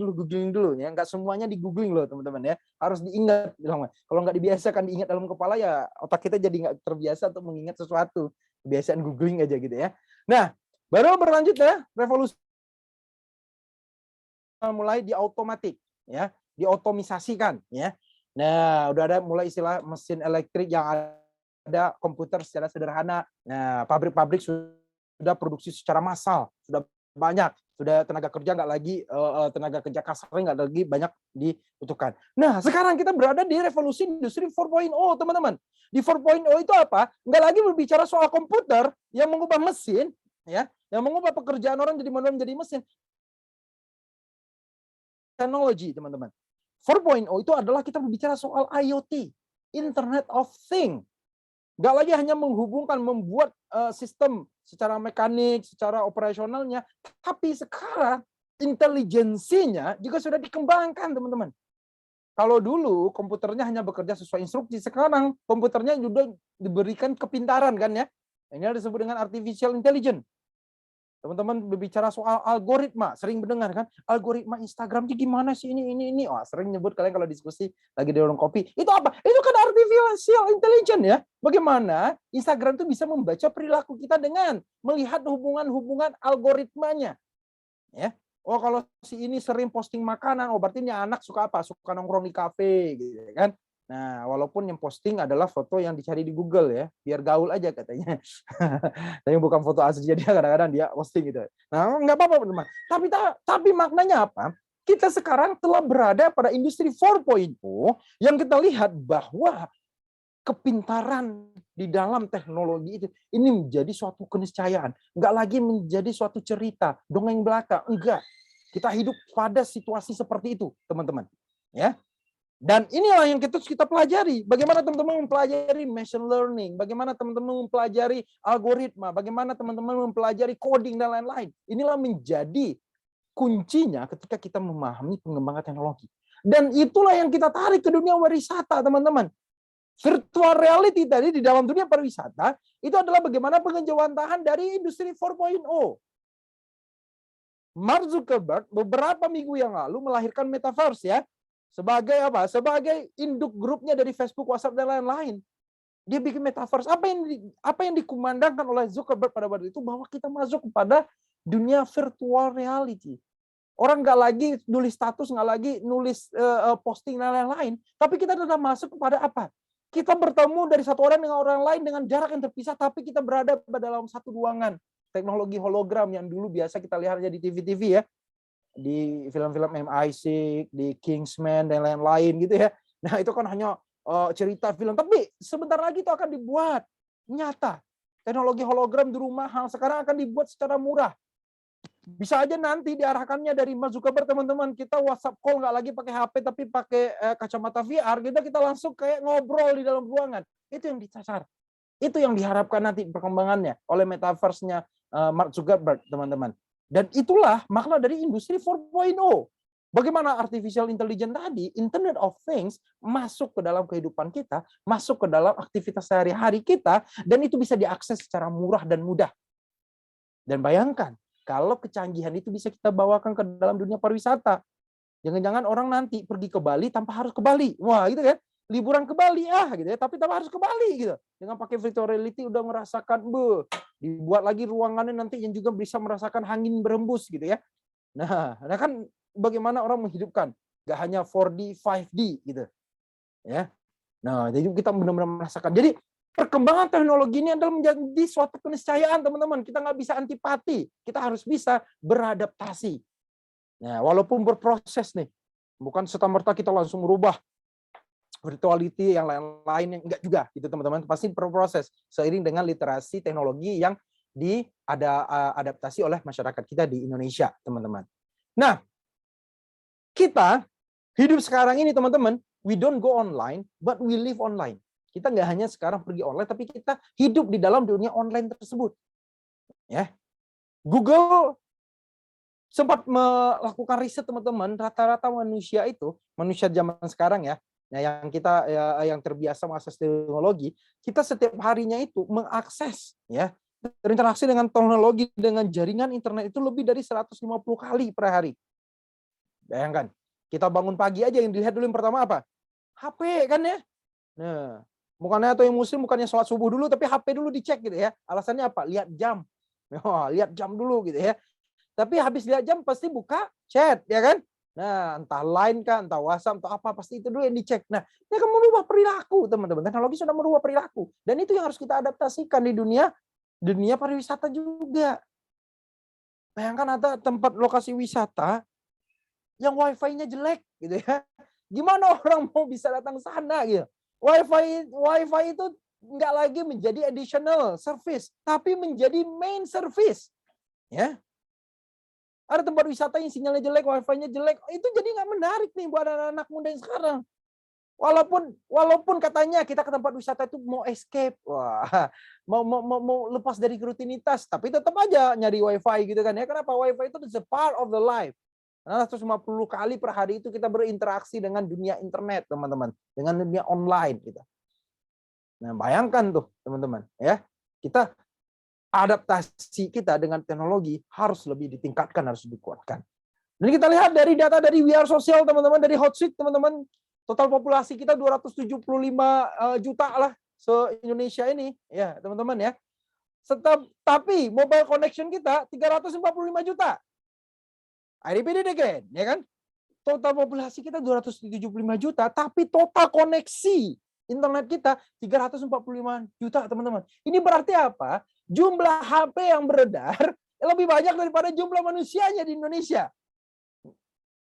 dulu ya. Nggak semuanya di googling loh teman-teman ya. Harus diingat. Kalau nggak dibiasakan diingat dalam kepala ya otak kita jadi nggak terbiasa untuk mengingat sesuatu. Kebiasaan googling aja gitu ya. Nah, baru berlanjut ya revolusi mulai diotomatik ya, diotomisasikan ya. Nah, udah ada mulai istilah mesin elektrik yang ada komputer secara sederhana. Nah, pabrik-pabrik sudah produksi secara massal, sudah banyak, sudah tenaga kerja nggak lagi tenaga kerja kasarnya nggak lagi banyak dibutuhkan. Nah, sekarang kita berada di revolusi industri 4.0, teman-teman. Di 4.0 itu apa? Nggak lagi berbicara soal komputer yang mengubah mesin, ya, yang mengubah pekerjaan orang jadi manual menjadi mesin. Teknologi, teman-teman. 4.0 itu adalah kita berbicara soal IoT, Internet of Things. Nggak lagi hanya menghubungkan, membuat sistem secara mekanik, secara operasionalnya, tapi sekarang intelijensinya juga sudah dikembangkan, teman-teman. Kalau dulu komputernya hanya bekerja sesuai instruksi, sekarang komputernya juga diberikan kepintaran kan ya. Ini disebut dengan artificial intelligence. Teman-teman berbicara soal algoritma, sering mendengar kan, algoritma Instagram itu gimana sih ini. Oh, sering nyebut kalian kalau diskusi lagi di warung kopi. Itu apa? Itu kan artificial intelligence ya. Bagaimana Instagram itu bisa membaca perilaku kita dengan melihat hubungan-hubungan algoritmanya. Ya. Oh, kalau si ini sering posting makanan, oh berarti ini anak suka apa? Suka nongkrong di kafe gitu kan. Nah, walaupun yang posting adalah foto yang dicari di Google ya, biar gaul aja katanya. Tapi bukan foto asli, jadi kadang-kadang dia posting gitu. Nah, nggak apa-apa teman. Tapi maknanya apa? Kita sekarang telah berada pada industri 4.0 yang kita lihat bahwa kepintaran di dalam teknologi itu ini menjadi suatu keniscayaan, nggak lagi menjadi suatu cerita dongeng belaka, enggak. Kita hidup pada situasi seperti itu, teman-teman. Ya. Dan inilah yang kita pelajari. Bagaimana teman-teman mempelajari machine learning, bagaimana teman-teman mempelajari algoritma, bagaimana teman-teman mempelajari coding dan lain-lain. Inilah menjadi kuncinya ketika kita memahami pengembangan teknologi. Dan itulah yang kita tarik ke dunia pariwisata, teman-teman. Virtual reality tadi di dalam dunia pariwisata itu adalah bagaimana pengejawantahan dari industri 4.0. Mark Zuckerberg beberapa minggu yang lalu melahirkan metaverse ya. sebagai apa? Sebagai induk grupnya dari Facebook, WhatsApp dan lain-lain. Dia bikin metaverse. Apa yang dikumandangkan oleh Zuckerberg pada waktu itu bahwa kita masuk kepada dunia virtual reality. Orang nggak lagi nulis status, nggak lagi nulis posting dan lain-lain, tapi kita sudah masuk kepada apa? Kita bertemu dari satu orang dengan orang lain dengan jarak yang terpisah, tapi kita berada dalam satu ruangan. Teknologi hologram yang dulu biasa kita lihat aja di TV-TV ya, di film-film MI6, di Kingsman dan lain-lain gitu ya. Nah itu kan hanya cerita film, tapi sebentar lagi itu akan dibuat nyata. Teknologi hologram di rumah sekarang akan dibuat secara murah. Bisa aja nanti diarahkannya dari Mas Zuckerberg, teman-teman, kita WhatsApp call nggak lagi pakai HP tapi pakai kacamata VR, kita langsung kayak ngobrol di dalam ruangan. Itu yang disasar. Itu yang diharapkan nanti perkembangannya oleh metaverse-nya Mark Zuckerberg, teman-teman. Dan itulah makna dari industri 4.0. Bagaimana artificial intelligence tadi, Internet of Things, masuk ke dalam kehidupan kita, masuk ke dalam aktivitas sehari-hari kita, dan itu bisa diakses secara murah dan mudah. Dan bayangkan, kalau kecanggihan itu bisa kita bawakan ke dalam dunia pariwisata. Jangan-jangan orang nanti pergi ke Bali tanpa harus ke Bali. Wah, gitu kan? Liburan ke Bali gitu ya, tapi tanpa harus ke Bali gitu. Dengan pakai virtual reality udah merasakan dibuat lagi ruangannya nanti yang juga bisa merasakan angin berembus gitu ya. Nah kan bagaimana orang menghidupkan? Gak hanya 4D, 5D gitu. Ya. Nah, jadi kita benar-benar merasakan. Jadi perkembangan teknologi ini adalah menjadi suatu keniscayaan, teman-teman. Kita nggak bisa antipati. Kita harus bisa beradaptasi. Nah, walaupun berproses nih. Bukan serta-merta kita langsung merubah virtuality yang lain-lain, yang enggak juga gitu, teman-teman. Pasti berproses seiring dengan literasi teknologi yang diadaptasi oleh masyarakat kita di Indonesia, teman-teman. Nah, kita hidup sekarang ini, teman-teman, we don't go online, but we live online. Kita nggak hanya sekarang pergi online, tapi kita hidup di dalam dunia online tersebut. Ya, Google sempat melakukan riset, teman-teman. Rata-rata manusia zaman sekarang ya, yang terbiasa mengakses teknologi, kita setiap harinya itu mengakses ya, berinteraksi dengan teknologi, dengan jaringan internet itu lebih dari 150 kali per hari. Bayangkan, kita bangun pagi aja yang dilihat dulu yang pertama apa? HP kan ya. Nah, bukannya atau yang muslim bukannya sholat subuh dulu, tapi HP dulu dicek gitu ya. Alasannya apa? Lihat jam. Lihat jam dulu gitu ya. Tapi habis lihat jam pasti buka chat, ya kan? Nah, entah Line kah, entah WhatsApp, entah apa, pasti itu dulu yang dicek. Nah, ini akan merubah perilaku, teman-teman. Teknologi sudah merubah perilaku. Dan itu yang harus kita adaptasikan di dunia pariwisata juga. Bayangkan ada tempat lokasi wisata yang wifi-nya jelek gitu ya. Gimana orang mau bisa datang sana gitu? Wifi itu nggak lagi menjadi additional service, tapi menjadi main service. Ya. Ada tempat wisata yang sinyalnya jelek, wifi-nya jelek, itu jadi nggak menarik nih buat anak-anak muda yang sekarang. Walaupun katanya kita ke tempat wisata itu mau escape, mau lepas dari rutinitas, tapi tetap aja nyari wifi gitu kan ya. Kenapa? Wifi itu is a part of the life. Nah, 150 kali per hari itu kita berinteraksi dengan dunia internet, teman-teman, dengan dunia online gitu. Nah, bayangkan tuh, teman-teman, ya. Kita adaptasi kita dengan teknologi harus lebih ditingkatkan, harus dikuatkan. Dan kita lihat dari data dari We Are Social, teman-teman, dari Hotsuite, teman-teman, total populasi kita 275 juta lah se-Indonesia ini, ya, teman-teman ya. Tapi mobile connection kita 345 juta. I repeat it again, ya kan? Total populasi kita 275 juta, tapi total koneksi internet kita 345 juta, teman-teman. Ini berarti apa? Jumlah HP yang beredar lebih banyak daripada jumlah manusianya di Indonesia.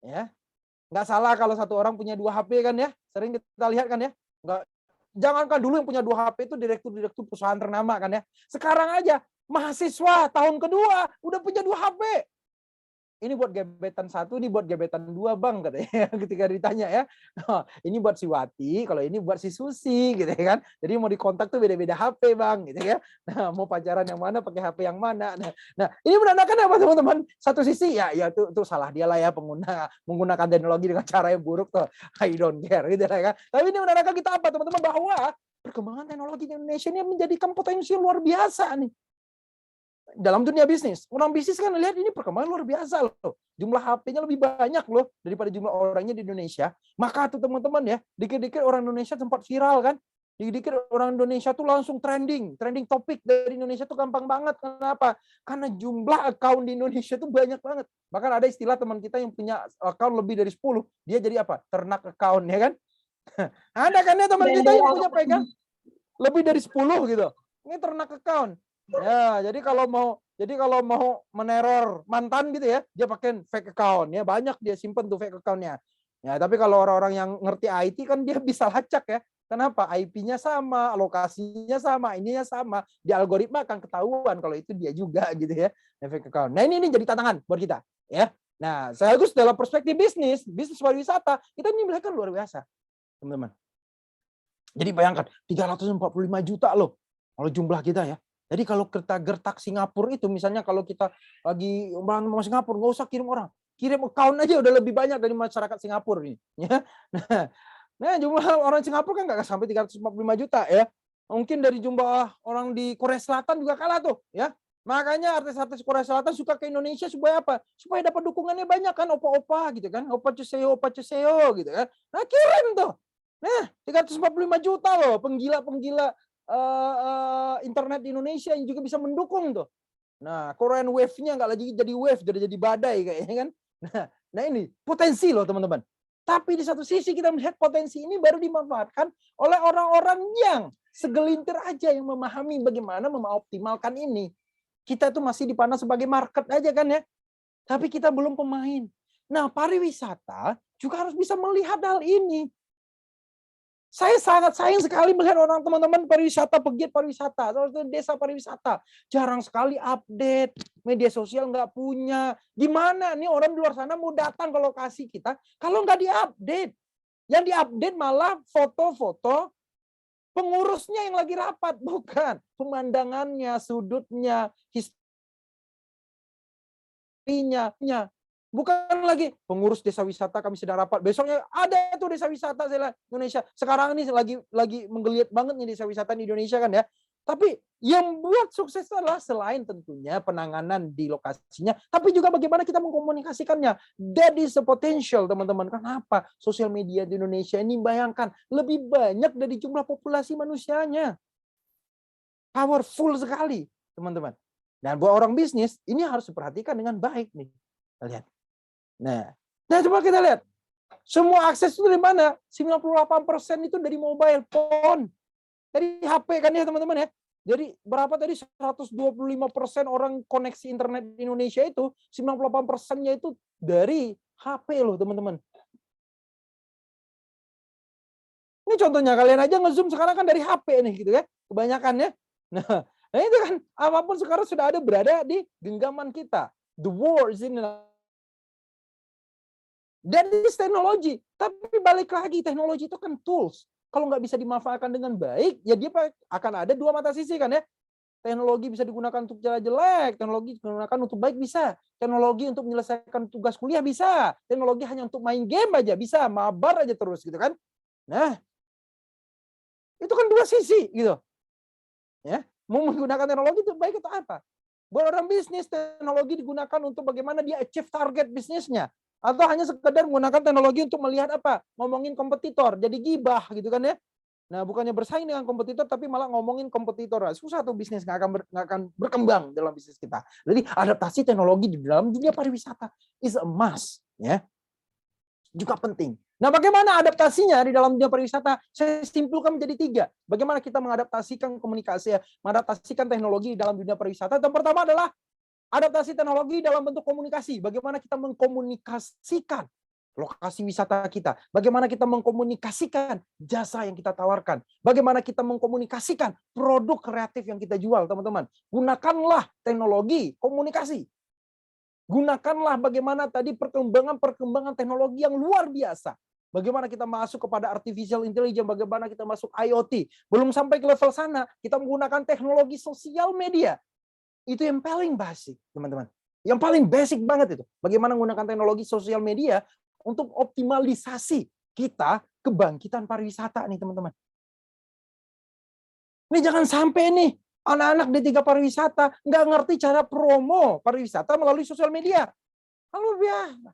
Ya. Nggak salah kalau satu orang punya 2 HP kan ya. Sering kita lihat kan ya. Jangankan dulu yang punya 2 HP itu direktur perusahaan ternama kan ya. Sekarang aja mahasiswa tahun kedua udah punya 2 HP. Ini buat gebetan 1, ini buat gebetan 2, Bang, katanya. Ketika ditanya ya, ini buat si Wati, kalau ini buat si Susi, gitu ya kan. Jadi mau dikontak tuh beda-beda HP, Bang, gitu ya. Nah, mau pacaran yang mana, pakai HP yang mana. Nah, ini menandakan apa, teman-teman? Satu sisi, ya itu salah dia lah ya, menggunakan teknologi dengan cara yang buruk tuh. I don't care, gitu ya kan. Tapi ini menandakan kita apa, teman-teman? Bahwa perkembangan teknologi di Indonesia ini menjadikan potensi luar biasa nih. dalam dunia bisnis. Orang bisnis kan lihat ini perkembangan luar biasa loh. Jumlah HP-nya lebih banyak loh daripada jumlah orangnya di Indonesia. Maka tuh teman-teman ya, dikit-dikit orang Indonesia sempat viral kan. Dikit-dikit orang Indonesia tuh langsung trending topik dari Indonesia tuh gampang banget. Kenapa? Karena jumlah account di Indonesia tuh banyak banget. Bahkan ada istilah teman kita yang punya account lebih dari 10, dia jadi apa? Ternak account, ya kan? Ada kan ya teman kita yang punya pegang lebih dari 10 gitu. Ini ternak account. Ya, jadi kalau mau meneror mantan gitu ya, dia pakai fake account ya, banyak dia simpen tuh fake account-nya. Ya, tapi kalau orang-orang yang ngerti IT kan dia bisa lacak ya. Kenapa? IP-nya sama, lokasinya sama, ininya sama. Di algoritma akan ketahuan kalau itu dia juga gitu ya. Fake account. Nah, ini jadi tantangan buat kita ya. Nah, sekaligus dalam perspektif bisnis pariwisata, kita ini melihat kan luar biasa, teman-teman. Jadi bayangkan 345 juta loh kalau jumlah kita ya. Jadi kalau kita gertak Singapura itu, misalnya kalau kita lagi mau Singapura, nggak usah kirim orang, kirim account aja udah lebih banyak dari masyarakat Singapura ini. Ya. Nah, jumlah orang Singapura kan nggak sampai 345 juta ya. Mungkin dari jumlah orang di Korea Selatan juga kalah tuh ya. Makanya artis-artis Korea Selatan suka ke Indonesia supaya apa? Supaya dapat dukungannya banyak kan, opa-opa gitu kan, opa cuseo gitu kan. Nah, kirim tuh. Nah, 345 juta loh penggila-penggila internet di Indonesia yang juga bisa mendukung tuh. Nah, Korean wave-nya nggak lagi jadi wave, jadi badai kayaknya kan. Nah ini potensi loh teman-teman. Tapi di satu sisi kita melihat potensi ini baru dimanfaatkan oleh orang-orang yang segelintir aja yang memahami bagaimana mengoptimalkan ini. Kita tuh masih dipandang sebagai market aja kan ya. Tapi kita belum pemain. Nah, pariwisata juga harus bisa melihat hal ini. Saya sangat sayang sekali melihat orang teman-teman pariwisata, pegiat pariwisata, desa pariwisata. Jarang sekali update, media sosial nggak punya. Gimana nih orang di luar sana mau datang ke lokasi kita kalau nggak diupdate? Yang diupdate malah foto-foto pengurusnya yang lagi rapat, bukan pemandangannya, sudutnya, historinya. Bukan lagi pengurus desa wisata kami sedang rapat. Besoknya ada tuh desa wisata Indonesia. Sekarang ini lagi menggeliat banget nih desa wisata di Indonesia kan ya. Tapi yang buat sukses adalah selain tentunya penanganan di lokasinya, tapi juga bagaimana kita mengkomunikasikannya. That is the potential, teman-teman. Kenapa? Sosial media di Indonesia ini bayangkan lebih banyak dari jumlah populasi manusianya. Powerful sekali, teman-teman. Dan buat orang bisnis, ini harus diperhatikan dengan baik nih. Kita lihat. Nah, coba kita lihat. Semua akses itu dari mana? 98% itu dari mobile phone. Dari HP kan ya teman-teman ya. Jadi berapa tadi 125% orang koneksi internet di Indonesia itu 98%-nya itu dari HP loh teman-teman. Ini contohnya kalian aja nge-zoom sekarang kan dari HP nih gitu ya. Kebanyakan ya. Nah itu kan apapun sekarang sudah ada berada di genggaman kita. The world is in dan ini teknologi. Tapi balik lagi, teknologi itu kan tools. Kalau nggak bisa dimanfaatkan dengan baik, ya dia akan ada dua mata sisi kan ya. Teknologi bisa digunakan untuk cara jelek, teknologi digunakan untuk baik bisa. Teknologi untuk menyelesaikan tugas kuliah bisa. Teknologi hanya untuk main game aja bisa, mabar aja terus gitu kan. Nah, itu kan dua sisi gitu. Ya, mau menggunakan teknologi itu baik atau apa? Buat orang bisnis, teknologi digunakan untuk bagaimana dia achieve target bisnisnya. Atau hanya sekedar menggunakan teknologi untuk melihat apa? Ngomongin kompetitor, jadi gibah gitu kan ya. Nah, bukannya bersaing dengan kompetitor, tapi malah ngomongin kompetitor. Susah tuh bisnis, nggak akan berkembang dalam bisnis kita. Jadi adaptasi teknologi di dalam dunia pariwisata is a must. Ya. Juga penting. Nah, bagaimana adaptasinya di dalam dunia pariwisata? Saya simpulkan menjadi 3. Bagaimana kita mengadaptasikan komunikasi, mengadaptasikan teknologi di dalam dunia pariwisata. Yang pertama adalah adaptasi teknologi dalam bentuk komunikasi. Bagaimana kita mengkomunikasikan lokasi wisata kita. Bagaimana kita mengkomunikasikan jasa yang kita tawarkan. Bagaimana kita mengkomunikasikan produk kreatif yang kita jual, teman-teman. Gunakanlah teknologi komunikasi. Gunakanlah bagaimana tadi perkembangan teknologi yang luar biasa. Bagaimana kita masuk kepada artificial intelligence, bagaimana kita masuk IoT. Belum sampai ke level sana, kita menggunakan teknologi sosial media. Itu yang paling basic, teman-teman. Yang paling basic banget itu. Bagaimana menggunakan teknologi sosial media untuk optimalisasi kita kebangkitan pariwisata nih, teman-teman. Ini jangan sampai nih Anak-anak D3 pariwisata nggak ngerti cara promo pariwisata melalui sosial media. Luar biasa.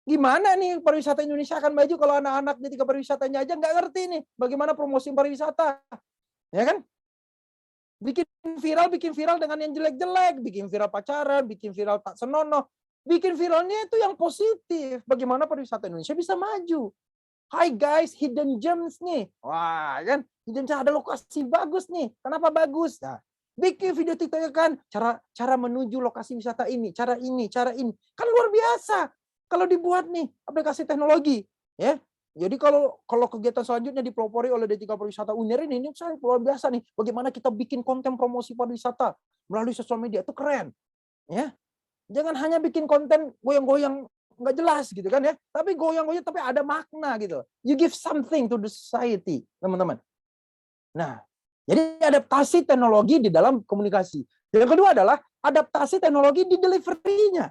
Gimana nih pariwisata Indonesia akan maju kalau anak-anak D3 pariwisatanya aja nggak ngerti nih bagaimana promosi pariwisata. Ya kan? Bikin viral dengan yang jelek-jelek, bikin viral pacaran, bikin viral tak senonoh. Bikin viralnya itu yang positif. Bagaimana pariwisata Indonesia bisa maju. Hai guys, hidden gems nih. Wah, kan hidden gems ada lokasi bagus nih. Kenapa bagus? Nah, bikin video TikTok kan cara menuju lokasi wisata ini, cara ini. Kan luar biasa. Kalau dibuat nih aplikasi teknologi, ya. Jadi kalau kegiatan selanjutnya dipelopori oleh D3 Pariwisata Uner ini sangat luar biasa nih. Bagaimana kita bikin konten promosi pariwisata melalui sosial media itu keren. Ya. Jangan hanya bikin konten goyang-goyang nggak jelas gitu kan ya, tapi goyang-goyang tapi ada makna gitu. You give something to the society, teman-teman. Nah, jadi adaptasi teknologi di dalam komunikasi. Yang kedua adalah adaptasi teknologi di delivery-nya.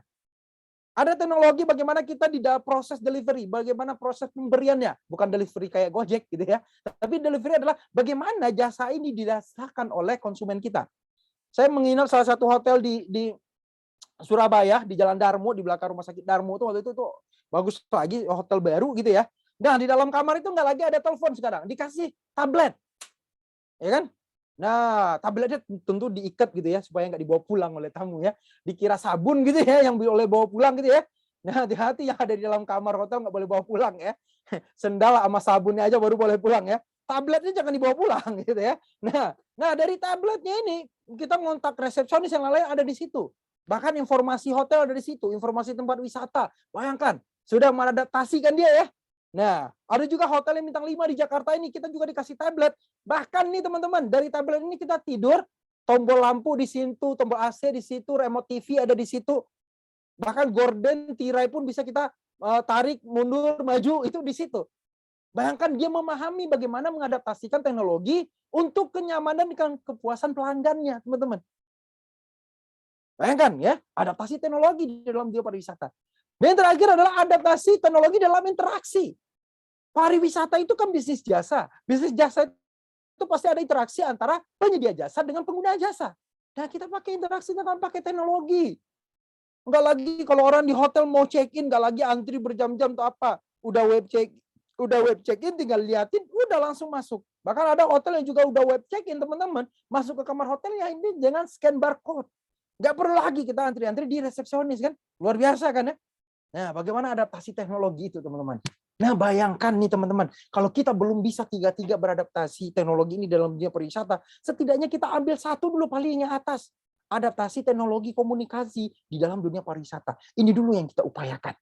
Ada teknologi bagaimana kita di dalam proses delivery, bagaimana proses pemberiannya, bukan delivery kayak Gojek gitu ya. Tapi delivery adalah bagaimana jasa ini dirasakan oleh konsumen kita. Saya menginap salah satu hotel di Surabaya di Jalan Darmo di belakang rumah sakit Darmo itu waktu itu tuh bagus lagi hotel baru gitu ya. Nah di dalam kamar itu nggak lagi ada telepon sekarang, dikasih tablet, ya kan? Nah tabletnya tentu diikat gitu ya supaya nggak dibawa pulang oleh tamu ya. Dikira sabun gitu ya yang boleh bawa pulang gitu ya. Nah hati-hati yang ada di dalam kamar hotel nggak boleh bawa pulang ya. Sendal sama sabunnya aja baru boleh pulang ya. Tabletnya jangan dibawa pulang gitu ya. Nah dari tabletnya ini kita ngontak resepsionis yang lain ada di situ. Bahkan informasi hotel ada di situ, informasi tempat wisata. Bayangkan, sudah mengadaptasi kan dia ya. Nah, ada juga hotel yang bintang 5 di Jakarta ini, kita juga dikasih tablet. Bahkan nih teman-teman, dari tablet ini kita tidur, tombol lampu di situ, tombol AC di situ, remote TV ada di situ. Bahkan gorden, tirai pun bisa kita tarik, mundur, maju, itu di situ. Bayangkan dia memahami bagaimana mengadaptasikan teknologi untuk kenyamanan dan kepuasan pelanggannya, teman-teman. Bayangkan ya, adaptasi teknologi di dalam dunia pariwisata. Dan yang terakhir adalah adaptasi teknologi dalam interaksi. Pariwisata itu kan bisnis jasa. Bisnis jasa itu pasti ada interaksi antara penyedia jasa dengan pengguna jasa. Nah, kita pakai interaksi dengan pakai teknologi. Enggak lagi kalau orang di hotel mau check-in, enggak lagi antri berjam-jam atau apa. Udah web check-in tinggal liatin, udah langsung masuk. Bahkan ada hotel yang juga udah web check-in, teman-teman. Masuk ke kamar hotelnya ini dengan scan barcode. Nggak perlu lagi kita antri-antri di resepsionis kan. Luar biasa kan ya. Nah bagaimana adaptasi teknologi itu teman-teman. Nah bayangkan nih teman-teman. Kalau kita belum bisa tiga-tiga beradaptasi teknologi ini dalam dunia pariwisata. Setidaknya kita ambil satu dulu paling yang atas. Adaptasi teknologi komunikasi di dalam dunia pariwisata. Ini dulu yang kita upayakan.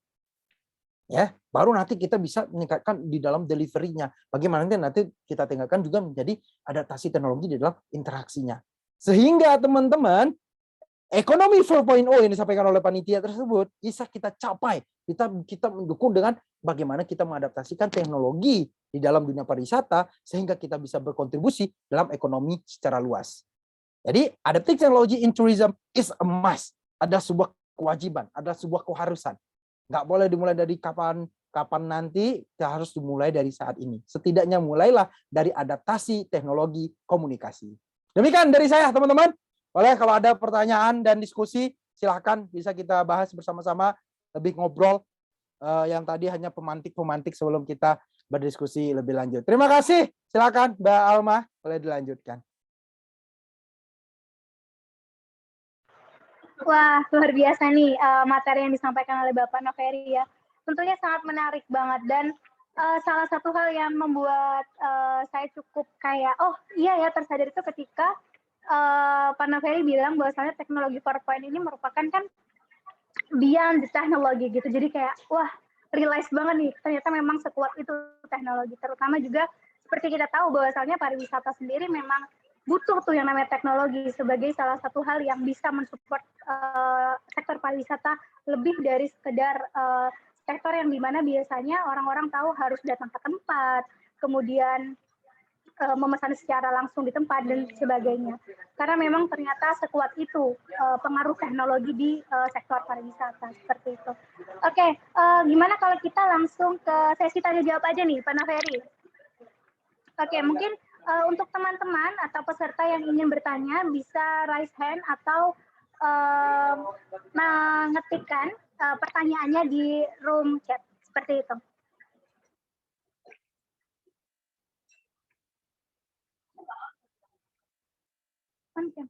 Ya, baru nanti kita bisa meningkatkan di dalam delivery-nya. Bagaimana nanti kita tinggalkan juga menjadi adaptasi teknologi di dalam interaksinya. Sehingga teman-teman ekonomi 4.0 yang disampaikan oleh panitia tersebut bisa kita capai. Kita mendukung dengan bagaimana kita mengadaptasikan teknologi di dalam dunia pariwisata sehingga kita bisa berkontribusi dalam ekonomi secara luas. Jadi, adaptive technology in tourism is a must. Ada sebuah kewajiban, ada sebuah keharusan. Nggak boleh dimulai dari kapan nanti, kita harus dimulai dari saat ini. Setidaknya mulailah dari adaptasi teknologi komunikasi. Demikian dari saya, teman-teman. Boleh kalau ada pertanyaan dan diskusi, silahkan bisa kita bahas bersama-sama, lebih ngobrol yang tadi hanya pemantik-pemantik sebelum kita berdiskusi lebih lanjut. Terima kasih. Silakan Mbak Alma, boleh dilanjutkan. Wah, luar biasa nih materi yang disampaikan oleh Bapak Noveri ya. Tentunya sangat menarik banget dan salah satu hal yang membuat saya cukup kayak, oh iya ya tersadar itu ketika Pak Noveri bilang bahwasannya teknologi 4.0 ini merupakan kan beyond the teknologi gitu. Jadi kayak wah realize banget nih ternyata memang sekuat itu teknologi. Terutama juga seperti kita tahu bahwasannya pariwisata sendiri memang butuh tuh yang namanya teknologi sebagai salah satu hal yang bisa mensupport sektor pariwisata lebih dari sekedar sektor yang dimana biasanya orang-orang tahu harus datang ke tempat, kemudian memesan secara langsung di tempat dan sebagainya. Karena memang ternyata sekuat itu pengaruh teknologi di sektor pariwisata seperti itu. Oke, gimana kalau kita langsung ke sesi tanya jawab aja nih, Pak Noveri? Oke, mungkin Untuk teman-teman atau peserta yang ingin bertanya bisa raise hand atau mengetikkan pertanyaannya di room chat seperti itu. Okay.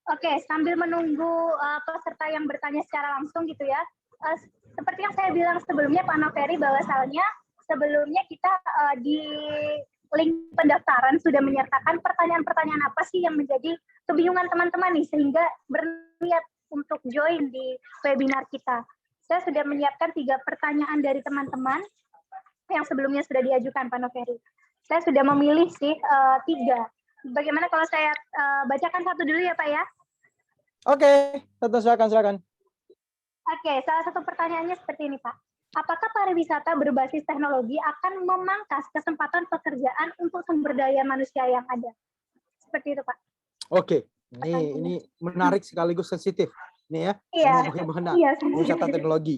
Oke, sambil menunggu peserta yang bertanya secara langsung gitu ya. Seperti yang saya bilang sebelumnya Pak Noveri, bahwasalnya sebelumnya kita di link pendaftaran sudah menyertakan pertanyaan-pertanyaan apa sih yang menjadi kebingungan teman-teman nih sehingga berniat untuk join di webinar kita. Saya sudah menyiapkan 3 pertanyaan dari teman-teman yang sebelumnya sudah diajukan Pak Noveri. Saya sudah memilih sih 3. Bagaimana kalau saya bacakan satu dulu ya Pak ya? Oke, silakan. Oke, salah satu pertanyaannya seperti ini Pak. Apakah pariwisata berbasis teknologi akan memangkas kesempatan pekerjaan untuk sumber daya manusia yang ada? Seperti itu Pak. Oke, ini menarik sekaligus sensitif. Nih ya, Iya. bagaimana Iya, wisata teknologi.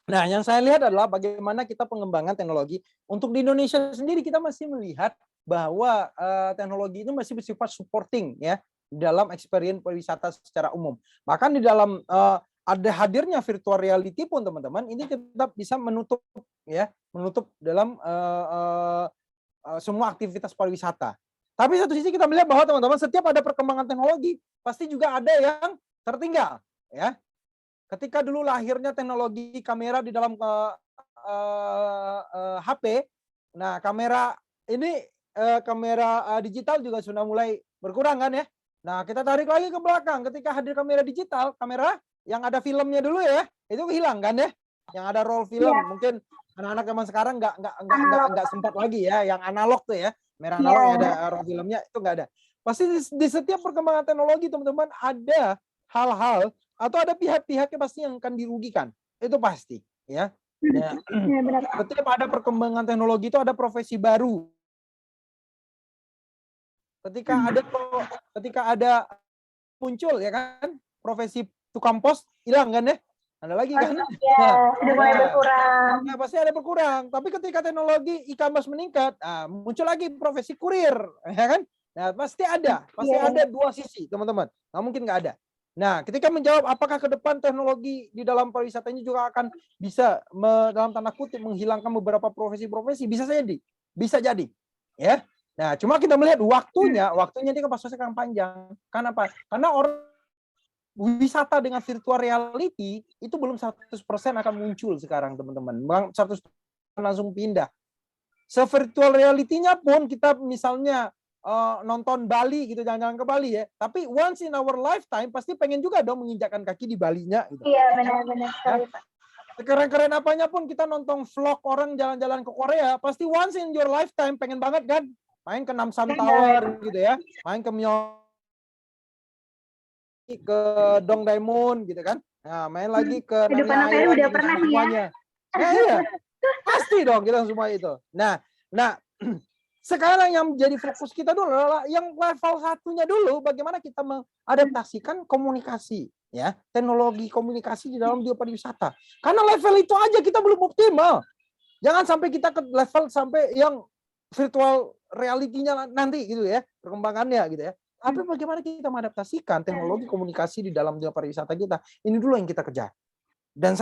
Nah, yang saya lihat adalah bagaimana kita pengembangan teknologi. Untuk di Indonesia sendiri kita masih melihat bahwa teknologi itu masih bersifat supporting ya dalam experience pariwisata secara umum. Bahkan di dalam ada hadirnya virtual reality pun teman-teman ini tetap bisa menutup dalam semua aktivitas pariwisata. Tapi satu sisi kita melihat bahwa teman-teman setiap ada perkembangan teknologi pasti juga ada yang tertinggal ya. Ketika dulu lahirnya teknologi kamera di dalam HP, nah kamera ini kamera digital juga sudah mulai berkurang kan ya. Nah, kita tarik lagi ke belakang ketika hadir kamera digital, kamera yang ada filmnya dulu ya, itu hilang kan ya. Yang ada roll film, mungkin anak-anak zaman sekarang nggak sempat lagi ya, yang analog tuh ya, kamera analog yang ada roll filmnya itu nggak ada. Pasti di setiap perkembangan teknologi teman-teman ada hal-hal atau ada pihak-pihaknya pasti yang akan dirugikan, itu pasti ya. Nah, setiap ada perkembangan teknologi itu ada profesi baru. Ketika ada muncul ya kan profesi tukang pos hilang kan ya, ada lagi kan sudah mulai berkurang. Nah, pasti ada berkurang, tapi ketika teknologi e-commerce meningkat, muncul lagi profesi kurir ya kan. Nah, pasti ada dua sisi teman-teman, nggak mungkin nggak ada. Nah, ketika menjawab apakah ke depan teknologi di dalam pariwisata ini juga akan bisa dalam tanda kutip menghilangkan beberapa profesi-profesi, bisa jadi ya. Nah, cuma kita melihat waktunya ini kan prosesnya akan panjang. Karena apa? Karena orang wisata dengan virtual reality itu belum 100% akan muncul sekarang, teman-teman. 100% langsung pindah. Se-virtual reality-nya pun kita misalnya nonton Bali gitu, jalan-jalan ke Bali ya. Tapi once in our lifetime pasti pengen juga dong menginjakkan kaki di Balinya gitu. Iya, benar-benar sekali, Pak. Keren-keren apanya pun kita nonton vlog orang jalan-jalan ke Korea, pasti once in your lifetime pengen banget kan? Main ke Namsan Tower gitu ya, main ke ke Dongdaemun gitu kan, nah main lagi ke Nanya Island udah pernah semuanya. Ya iya, pasti dong kita semua itu. Nah sekarang yang menjadi fokus kita dulu adalah yang level satunya dulu, bagaimana kita mengadaptasikan komunikasi ya, teknologi komunikasi di dalam dunia pariwisata. Karena level itu aja kita belum optimal. Jangan sampai kita ke level sampai yang virtual reality-nya nanti gitu ya, perkembangannya gitu ya. Tapi bagaimana kita mengadaptasikan teknologi komunikasi di dalam dunia pariwisata kita, ini dulu yang kita kejar. Dan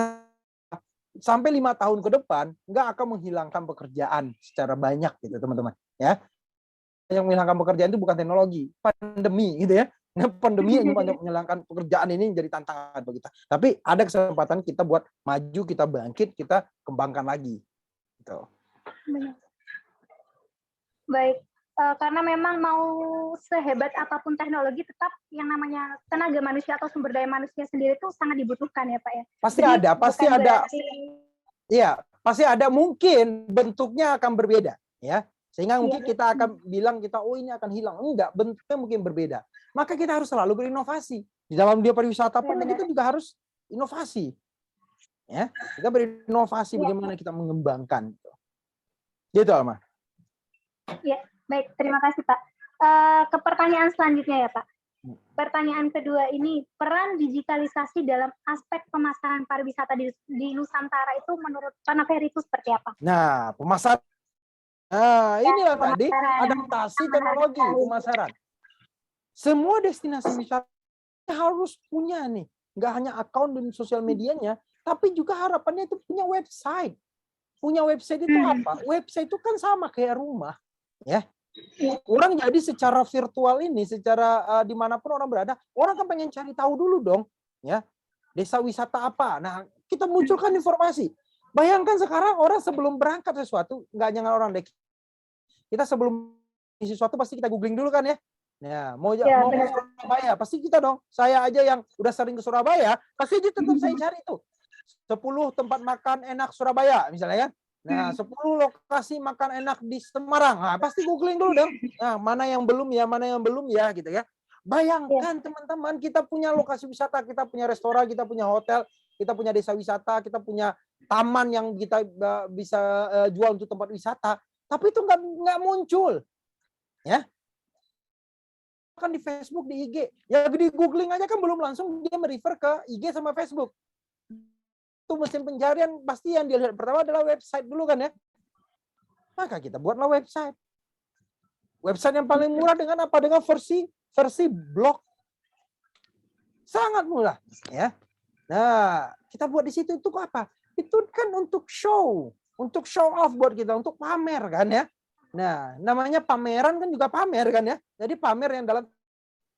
sampai 5 tahun ke depan nggak akan menghilangkan pekerjaan secara banyak gitu teman-teman ya. Yang menghilangkan pekerjaan itu bukan teknologi, pandemi gitu ya. Nah, pandemi yang menghilangkan pekerjaan ini jadi tantangan bagi kita. Tapi ada kesempatan kita buat maju, kita bangkit, kita kembangkan lagi gitu. Baik, karena memang mau sehebat apapun teknologi, tetap yang namanya tenaga manusia atau sumber daya manusia sendiri itu sangat dibutuhkan ya Pak ya. Pasti ada. Iya, pasti ada, mungkin bentuknya akan berbeda ya. Sehingga mungkin kita akan bilang ini akan hilang. Enggak, bentuknya mungkin berbeda. Maka kita harus selalu berinovasi. Di dalam dunia pariwisata pun kita juga harus inovasi. Ya, kita berinovasi bagaimana kita mengembangkan. Gitu, Alma. Ya, baik. Terima kasih, Pak. Ke pertanyaan selanjutnya ya, Pak. Pertanyaan kedua ini, peran digitalisasi dalam aspek pemasaran pariwisata di Nusantara itu menurut Pak Naferi itu seperti apa? Nah, pemasaran. Nah, inilah tadi pemasaran. adaptasi teknologi pemasaran. Semua destinasi wisata harus punya nih, nggak hanya akun dan sosial medianya, tapi juga harapannya itu punya website. Punya website itu apa? Website itu kan sama kayak rumah, ya. Orang jadi secara virtual ini, secara dimanapun orang berada, orang kan pengen cari tahu dulu dong, ya. Desa wisata apa? Nah, kita munculkan informasi. Bayangkan sekarang orang sebelum berangkat sesuatu, nggak jangan orang dek. Kita sebelum sesuatu pasti kita googling dulu kan ya. Ya, mau ke Surabaya pasti kita dong. Saya aja yang udah sering ke Surabaya, pasti aja tetap saya cari tuh. 10 tempat makan enak Surabaya misalnya kan. Nah, 10 lokasi makan enak di Semarang. Nah, pasti googling dulu dong. Nah, mana yang belum ya gitu ya. Bayangkan teman-teman, kita punya lokasi wisata, kita punya restoran, kita punya hotel, kita punya desa wisata, kita punya taman yang kita bisa jual untuk tempat wisata. Tapi itu nggak muncul, ya. Kan di Facebook, di IG, ya di googling aja kan belum langsung dia merefer ke IG sama Facebook. Itu mesin pencarian pasti yang dilihat pertama adalah website dulu kan ya. Maka kita buatlah website. Website yang paling murah dengan apa? Dengan versi blog. Sangat murah, ya. Nah, kita buat di situ untuk apa? Itu kan untuk show off buat kita, untuk pamer kan ya. Nah, namanya pameran kan juga pamer kan ya. Jadi pamer yang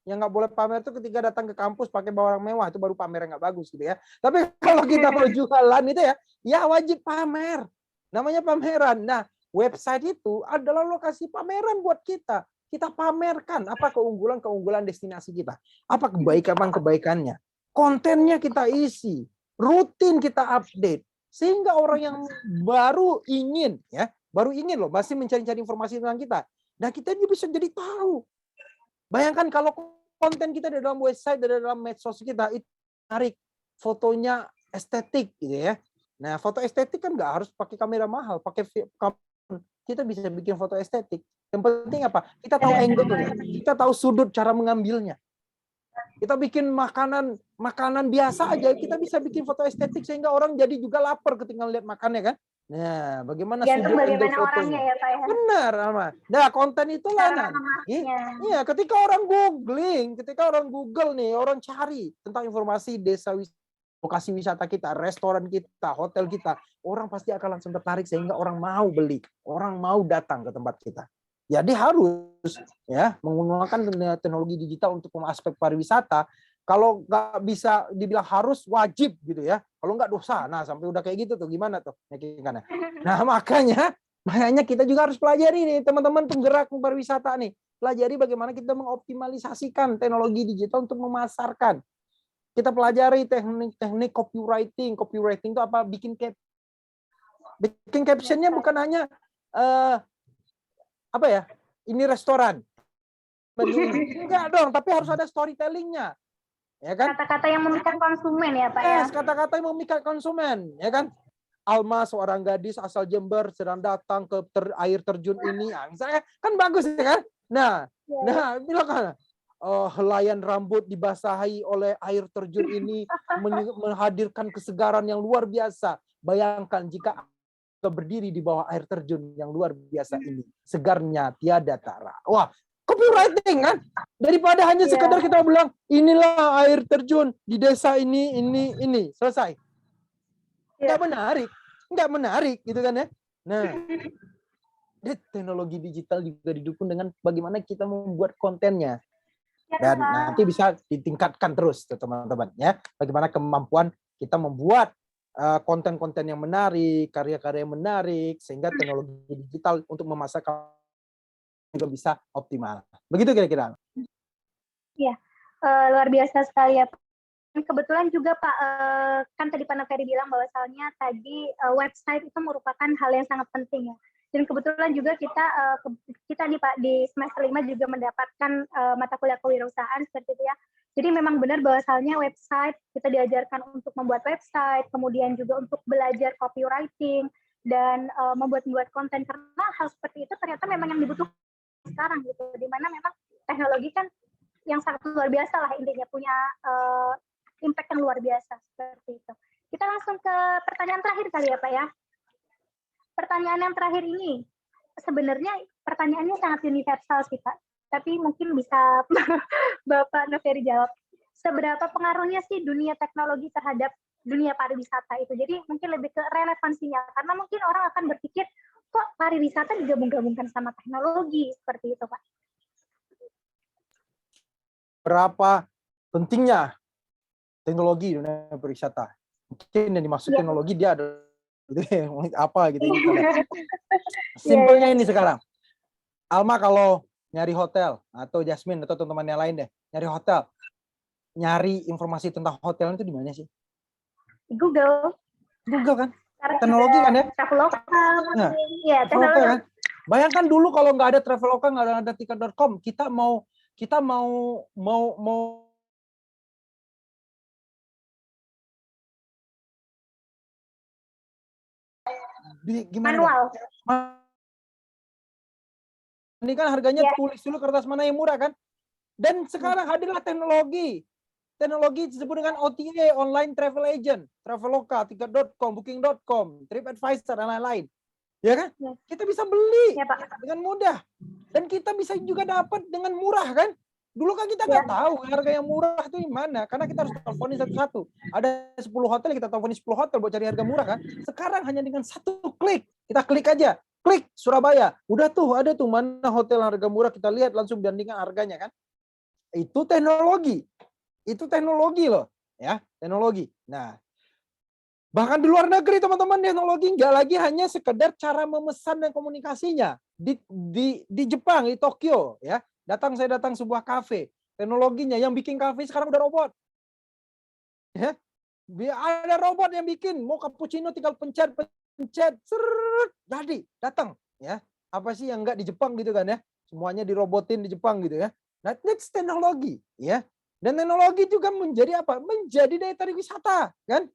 nggak boleh pamer itu ketika datang ke kampus pakai barang mewah, itu baru pamer yang nggak bagus gitu ya. Tapi kalau kita mau jualan itu ya wajib pamer. Namanya pameran. Nah, website itu adalah lokasi pameran buat kita. Kita pamerkan apa keunggulan destinasi kita. Apa kebaikannya. Kontennya kita isi. Rutin kita update. Sehingga orang yang baru ingin loh, masih mencari-cari informasi tentang kita. Nah, kita juga bisa jadi tahu. Bayangkan kalau konten kita di dalam website, di dalam medsos kita, itu menarik. Fotonya estetik gitu ya. Nah, foto estetik kan nggak harus pakai kamera mahal. Kita bisa bikin foto estetik. Yang penting apa? Kita tahu angle-nya. Kita tahu sudut cara mengambilnya. Kita bikin makanan biasa aja, kita bisa bikin foto estetik sehingga orang jadi juga lapar ketika lihat makannya kan. Nah, bagaimana sudut angle fotonya? Ya, Pak, ya? Benar, Alma. Nah, konten itulah nanti. Iya, ketika orang Google nih, orang cari tentang informasi desa wisata, lokasi wisata kita, restoran kita, hotel kita, orang pasti akan langsung tertarik sehingga orang mau beli, orang mau datang ke tempat kita. Jadi harus ya menggunakan teknologi digital untuk aspek pariwisata. Kalau nggak bisa dibilang harus, wajib gitu ya. Kalau nggak dosa. Nah, sampai udah kayak gitu tuh gimana tuh? Nah, makanya kita juga harus pelajari nih teman-teman penggerak pariwisata nih. Pelajari bagaimana kita mengoptimalisasikan teknologi digital untuk memasarkan. Kita pelajari teknik copywriting. Copywriting itu apa? Bikin captionnya bukan hanya ini restoran. Enggak dong, tapi harus ada storytellingnya. Ya kan? Kata-kata yang memikat konsumen ya, Pak ya. Kata-kata yang memikat konsumen, ya kan? Alma, seorang gadis asal Jember, sedang datang ke air terjun ini. Nah, misalnya kan bagus ya kan? Nah, bilang helaian rambut dibasahi oleh air terjun ini menghadirkan kesegaran yang luar biasa. Bayangkan jika berdiri di bawah air terjun yang luar biasa ini, segarnya tiada tara. Wah, copywriting kan? Daripada hanya sekedar kita bilang inilah air terjun di desa ini, selesai. Nggak menarik gitu kan ya. Nah, teknologi digital juga didukung dengan bagaimana kita membuat kontennya. Dan nanti bisa ditingkatkan terus teman-teman ya. Bagaimana kemampuan kita membuat konten-konten yang menarik, karya-karya yang menarik, sehingga teknologi digital untuk memasarkan juga bisa optimal. Begitu kira-kira. Iya, luar biasa sekali ya. Kebetulan juga Pak, kan tadi Pak Naferi bilang bahwasalnya tadi website itu merupakan hal yang sangat penting ya. Dan kebetulan juga kita nih Pak di semester 5 juga mendapatkan mata kuliah kewirausahaan seperti itu ya. Jadi memang benar bahwasalnya website, kita diajarkan untuk membuat website, kemudian juga untuk belajar copywriting, dan membuat konten, karena hal seperti itu ternyata memang yang dibutuhkan sekarang gitu, dimana memang teknologi kan yang sangat luar biasa lah intinya, punya impact yang luar biasa seperti itu. Kita langsung ke pertanyaan terakhir kali ya Pak ya. Pertanyaan yang terakhir ini sebenarnya pertanyaannya sangat universal sih Pak, tapi mungkin bisa Bapak Noveri jawab. Seberapa pengaruhnya sih dunia teknologi terhadap dunia pariwisata itu? Jadi mungkin lebih ke relevansinya, karena mungkin orang akan berpikir kok pariwisata digabung-gabungkan sama teknologi seperti itu Pak. Berapa pentingnya teknologi di dunia pariwisata? Mungkin yang dimaksud teknologi dia ada gitu ya, apa gitu. Simpelnya ini sekarang. Alma kalau nyari hotel atau Jasmine atau teman-teman yang lain deh, nyari hotel, nyari informasi tentang hotel itu di mana sih? Google. Google kan? Teknologi kan ya? Traveloka. Nah, Iya, Traveloka kan? Bayangkan dulu kalau nggak ada Traveloka, nggak ada tiket.com, kita mau gimana? Manual. Ini kan harganya tulis dulu kertas mana yang murah kan? Dan sekarang hadirlah teknologi. Teknologi disebut dengan OTA, Online Travel Agent, Traveloka, tiket.com, booking.com, TripAdvisor, dan lain-lain. Ya kan? Ya. Kita bisa beli Ya, Pak. dengan mudah. Dan kita bisa juga dapat dengan murah kan? Dulu kan kita nggak tahu harga yang murah itu di mana. Karena kita harus teleponin satu-satu. Ada 10 hotel, kita teleponin 10 hotel buat cari harga murah kan? Sekarang hanya dengan satu klik. Kita klik aja. Klik Surabaya. Udah tuh, ada tuh mana hotel harga murah, kita lihat langsung bandingkan harganya kan? Itu teknologi. Itu teknologi loh, ya, teknologi. Nah, bahkan di luar negeri teman-teman, teknologi nggak lagi hanya sekedar cara memesan dan komunikasinya. Di Jepang, di Tokyo, ya, saya datang sebuah kafe, teknologinya yang bikin kafe sekarang udah robot. Ya, ada robot yang bikin, mau cappuccino tinggal pencet, seret, jadi datang, ya. Apa sih yang nggak di Jepang gitu kan ya? Semuanya dirobotin di Jepang gitu ya. Nah, that's teknologi, ya. Dan teknologi juga menjadi apa? Menjadi daya tarik wisata, kan?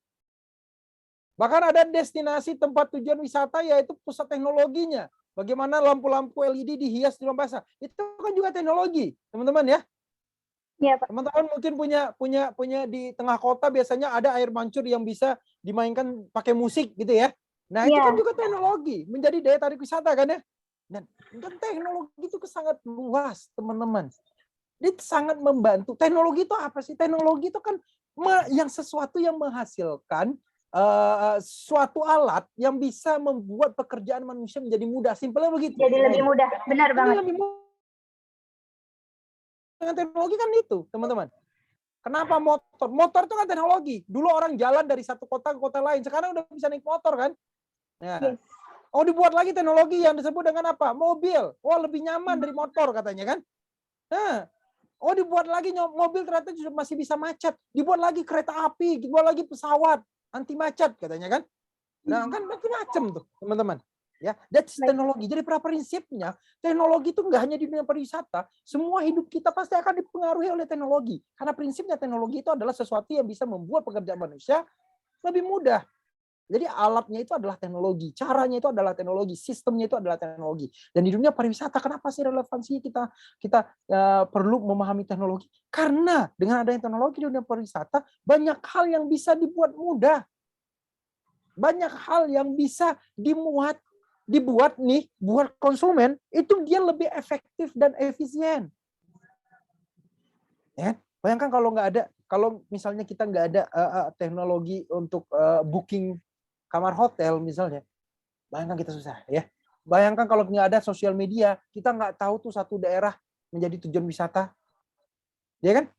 Bahkan ada destinasi tempat tujuan wisata yaitu pusat teknologinya. Bagaimana lampu-lampu LED dihias di ruang basah. Itu kan juga teknologi, teman-teman ya. Iya, Pak. Teman-teman mungkin punya di tengah kota biasanya ada air mancur yang bisa dimainkan pakai musik gitu ya. Nah, itu kan juga teknologi, menjadi daya tarik wisata kan ya. Dan teknologi itu sangat luas, teman-teman. Dia sangat membantu. Teknologi itu apa sih? Teknologi itu kan sesuatu yang menghasilkan suatu alat yang bisa membuat pekerjaan manusia menjadi mudah. Simpelnya begitu. Jadi lebih mudah. Benar banget. Dengan teknologi kan itu, teman-teman. Kenapa motor? Motor itu kan teknologi. Dulu orang jalan dari satu kota ke kota lain. Sekarang udah bisa naik motor kan? Nah, oh, dibuat lagi teknologi yang disebut dengan apa? Mobil. Wah, lebih nyaman dari motor katanya kan? Nah, oh, dibuat lagi mobil ternyata masih bisa macet. Dibuat lagi kereta api, dibuat lagi pesawat anti macet katanya kan. Nah, kan macam-macam tuh, teman-teman. Ya, that's teknologi. Jadi pada prinsipnya teknologi itu nggak hanya di dunia pariwisata, semua hidup kita pasti akan dipengaruhi oleh teknologi. Karena prinsipnya teknologi itu adalah sesuatu yang bisa membuat pekerjaan manusia lebih mudah. Jadi alatnya itu adalah teknologi, caranya itu adalah teknologi, sistemnya itu adalah teknologi. Dan di dunia pariwisata, kenapa sih relevansinya kita perlu memahami teknologi? Karena dengan adanya teknologi di dunia pariwisata, banyak hal yang bisa dibuat mudah. Banyak hal yang bisa dibuat nih buat konsumen, itu dia lebih efektif dan efisien. Ya, bayangkan kalau misalnya kita nggak ada teknologi untuk booking kamar hotel misalnya, bayangkan kita susah ya. Bayangkan kalau nggak ada sosial media, kita nggak tahu tuh satu daerah menjadi tujuan wisata, ya kan?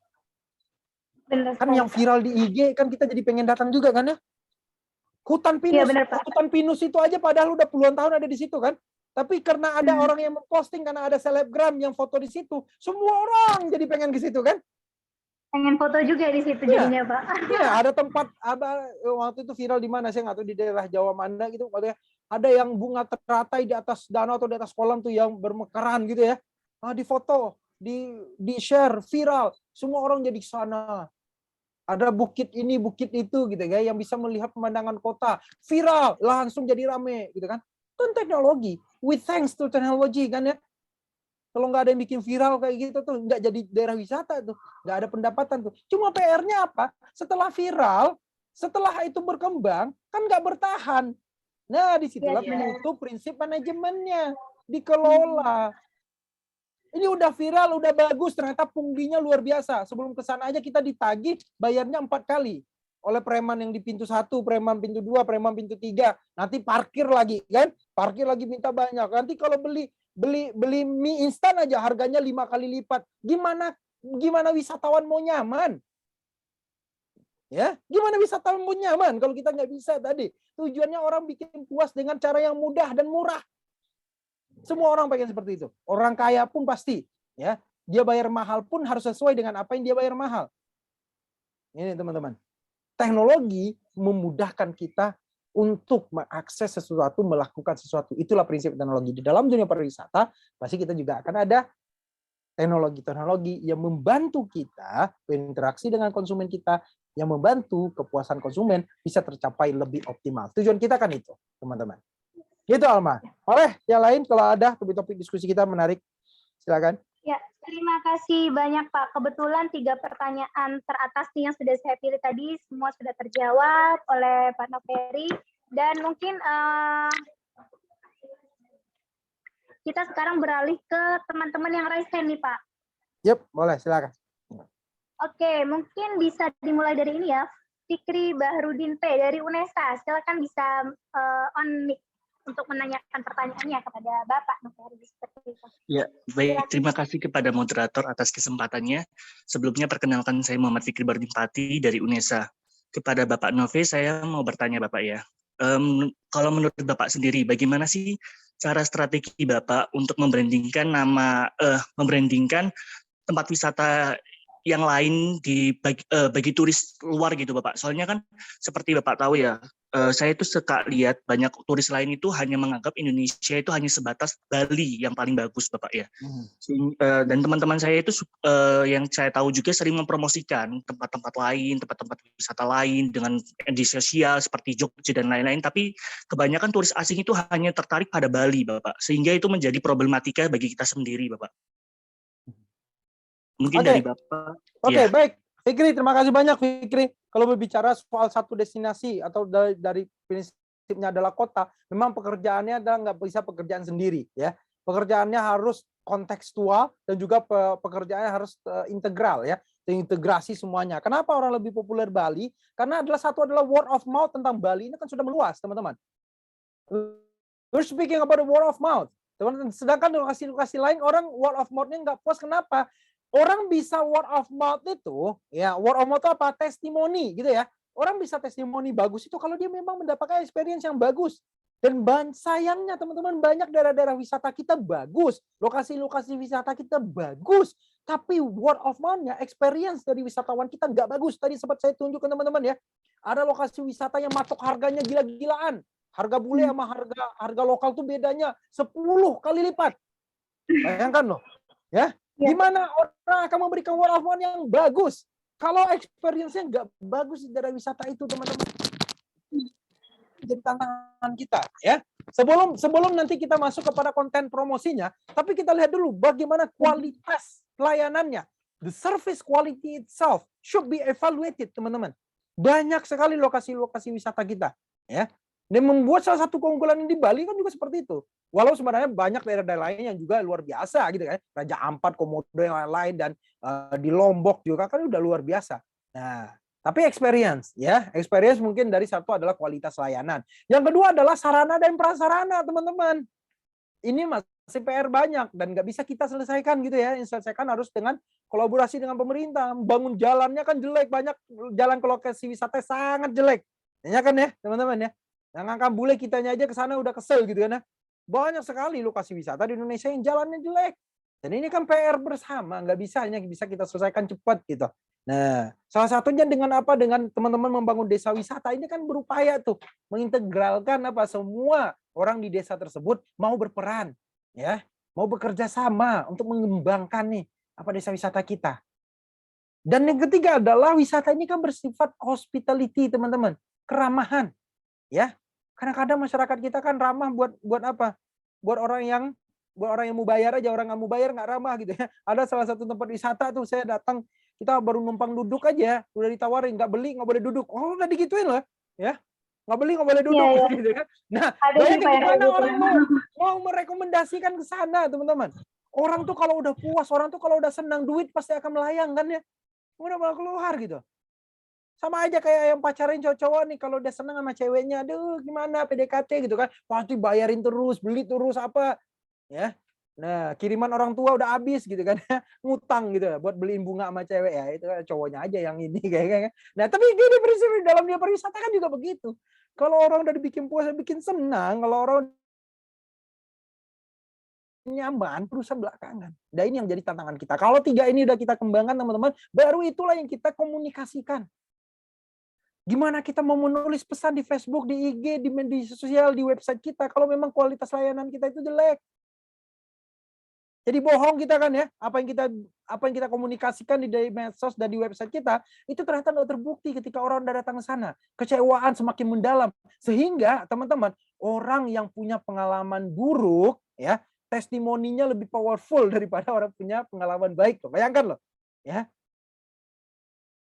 Benar, kan yang viral di IG kan kita jadi pengen datang juga kan ya. Hutan pinus, benar, hutan pinus itu aja padahal udah puluhan tahun ada di situ kan. Tapi karena ada orang yang memposting, karena ada selebgram yang foto di situ, semua orang jadi pengen ke situ kan. Pengen foto juga di situ jadinya, Pak. Iya, ada tempat, waktu itu viral di mana saya nggak tahu, di daerah Jawa mana gitu, ada yang bunga teratai di atas danau atau di atas kolam tuh yang bermekaran gitu ya. Di foto, di share, viral, semua orang jadi ke sana. Ada bukit ini, bukit itu gitu ya, yang bisa melihat pemandangan kota, viral, langsung jadi rame gitu kan. Itu teknologi, with thanks to technology kan ya. Kalau nggak ada yang bikin viral kayak gitu tuh, nggak jadi daerah wisata tuh, nggak ada pendapatan tuh. Cuma PR-nya apa? Setelah viral, setelah itu berkembang, kan nggak bertahan. Nah, disitulah Iya. mutu prinsip manajemennya, dikelola. Ini udah viral, udah bagus, ternyata pungginya luar biasa. Sebelum ke sana aja kita ditagih, bayarnya 4 kali. Oleh preman yang di pintu 1, preman pintu 2, preman pintu 3. Nanti parkir lagi, kan? Parkir lagi minta banyak. Nanti kalau beli mie instan aja harganya 5 kali lipat. Gimana wisatawan mau nyaman? Ya, gimana wisatawan mau nyaman kalau kita nggak bisa tadi? Tujuannya orang bikin puas dengan cara yang mudah dan murah. Semua orang pengen seperti itu. Orang kaya pun pasti, ya, dia bayar mahal pun harus sesuai dengan apa yang dia bayar mahal. Ini teman-teman, teknologi memudahkan kita untuk mengakses sesuatu, melakukan sesuatu. Itulah prinsip teknologi. Di dalam dunia pariwisata, pasti kita juga akan ada teknologi-teknologi yang membantu kita berinteraksi dengan konsumen kita, yang membantu kepuasan konsumen bisa tercapai lebih optimal. Tujuan kita kan itu, teman-teman. Gitu, Alma. Oleh yang lain, kalau ada topik-topik diskusi kita menarik, silakan. Ya, terima kasih banyak Pak. Kebetulan 3 pertanyaan teratas nih yang sudah saya pilih tadi semua sudah terjawab oleh Pak Noveri. Dan mungkin kita sekarang beralih ke teman-teman yang raise hand nih Pak. Yep, boleh, silakan. Oke, mungkin bisa dimulai dari ini ya. Fikri Bahrudin P dari UNESA. Silakan bisa on mic untuk menanyakan pertanyaannya kepada Bapak Noveri. Ya, baik. Terima kasih kepada moderator atas kesempatannya. Sebelumnya perkenalkan saya Muhammad Fikri Bahrudin Pati dari UNESA. Kepada Bapak Nove, saya mau bertanya Bapak ya. Kalau menurut Bapak sendiri, bagaimana sih cara strategi Bapak untuk membrandingkan tempat wisata yang lain bagi turis luar gitu Bapak? Soalnya kan seperti Bapak tahu ya, saya itu suka lihat banyak turis lain itu hanya menganggap Indonesia itu hanya sebatas Bali yang paling bagus Bapak ya. Dan teman-teman saya itu yang saya tahu juga sering mempromosikan tempat-tempat lain, tempat-tempat wisata lain dengan di sosial seperti Jogja dan lain-lain. Tapi kebanyakan turis asing itu hanya tertarik pada Bali Bapak, sehingga itu menjadi problematika bagi kita sendiri Bapak. Mungkin dari Bapak. Oke, baik. Fikri, terima kasih banyak Fikri. Kalau berbicara soal satu destinasi atau dari prinsipnya adalah kota, memang pekerjaannya adalah nggak bisa pekerjaan sendiri, ya. Pekerjaannya harus kontekstual dan juga pekerjaannya harus integral, ya. Integrasi semuanya. Kenapa orang lebih populer Bali? Karena adalah word of mouth tentang Bali ini kan sudah meluas, teman-teman. We're speaking about the word of mouth. Teman-teman, sedangkan lokasi-lokasi lain orang word of mouth-nya nggak puas. Kenapa? Orang bisa word of mouth itu, ya word of mouth itu apa? Testimoni gitu ya. Orang bisa testimoni bagus itu kalau dia memang mendapatkan experience yang bagus. Dan sayangnya teman-teman banyak daerah-daerah wisata kita bagus, lokasi-lokasi wisata kita bagus, tapi word of mouth-nya, experience dari wisatawan kita nggak bagus. Tadi sempat saya tunjukkan teman-teman ya, ada lokasi wisata yang matok harganya gila-gilaan. Harga bule sama harga lokal tuh bedanya 10 kali lipat. Bayangkan loh, ya. Gimana orang akan memberikan word of mouth yang bagus kalau experience-nya nggak bagus di daerah wisata itu, teman-teman? Jadi tantangan kita, ya. Sebelum nanti kita masuk kepada konten promosinya, tapi kita lihat dulu bagaimana kualitas pelayanannya. The service quality itself should be evaluated, teman-teman. Banyak sekali lokasi-lokasi wisata kita, ya. Dan membuat salah satu keunggulan di Bali kan juga seperti itu. Walau sebenarnya banyak daerah-daerah lain yang juga luar biasa gitu kan. Raja Ampat, Komodo yang lain-lain, dan di Lombok juga kan udah luar biasa. Nah, tapi experience ya. Experience mungkin dari satu adalah kualitas layanan. Yang kedua adalah sarana dan prasarana, teman-teman. Ini masih PR banyak dan nggak bisa kita selesaikan gitu ya. Yang selesaikan harus dengan kolaborasi dengan pemerintah. Bangun jalannya kan jelek, banyak jalan ke lokasi wisata sangat jelek. Ya kan ya, teman-teman ya. Yang ngangkat bule kitanya aja ke sana udah kesel gitu kan. Banyak sekali lokasi wisata di Indonesia yang jalannya jelek. Dan ini kan PR bersama, nggak bisa kita selesaikan cepat gitu. Nah, salah satunya dengan apa? Dengan teman-teman membangun desa wisata ini kan berupaya tuh mengintegralkan apa semua orang di desa tersebut mau berperan, ya, mau bekerja sama untuk mengembangkan nih apa desa wisata kita. Dan yang ketiga adalah wisata ini kan bersifat hospitality, teman-teman, keramahan, ya. Kadang-kadang masyarakat kita kan ramah buat apa? Buat orang yang buat orang yang mau bayar aja, orang nggak mau bayar nggak ramah gitu ya. Ada salah satu tempat wisata tuh saya datang, kita baru numpang duduk aja, udah ditawarin nggak beli nggak boleh duduk. Oh udah digituin lah, ya nggak beli nggak boleh duduk Iya. gitu kan. Nah Ada sih bayangin Pak yang kayak gimana gitu. orang mau merekomendasikan ke sana teman-teman. Orang tuh kalau udah puas, orang tuh kalau udah senang duit pasti akan melayang kan ya. Udah malah keluar gitu. Sama aja kayak yang pacaran cowok-cowok nih, kalau udah seneng sama ceweknya, aduh gimana PDKT gitu kan, pasti bayarin terus, beli terus apa, ya. Nah, kiriman orang tua udah habis gitu kan, ngutang gitu buat beliin bunga sama cewek ya, itu kan cowoknya aja yang ini kayaknya. Nah, tapi gini prinsip dalam dunia pariwisata kan juga begitu. Kalau orang udah dibikin puas, bikin senang, kalau orang nyaman, urusan belakangan. Nah, ini yang jadi tantangan kita. Kalau 3 ini udah kita kembangkan teman-teman, baru itulah yang kita komunikasikan. Gimana kita mau menulis pesan di Facebook, di IG, di media sosial, di website kita kalau memang kualitas layanan kita itu jelek. Jadi bohong kita kan ya, apa yang kita komunikasikan di medsos dan di website kita itu ternyata nggak terbukti ketika orang udah datang ke sana. Kecewaan semakin mendalam sehingga teman-teman, orang yang punya pengalaman buruk ya, testimoninya lebih powerful daripada orang punya pengalaman baik. Bayangkan loh, ya.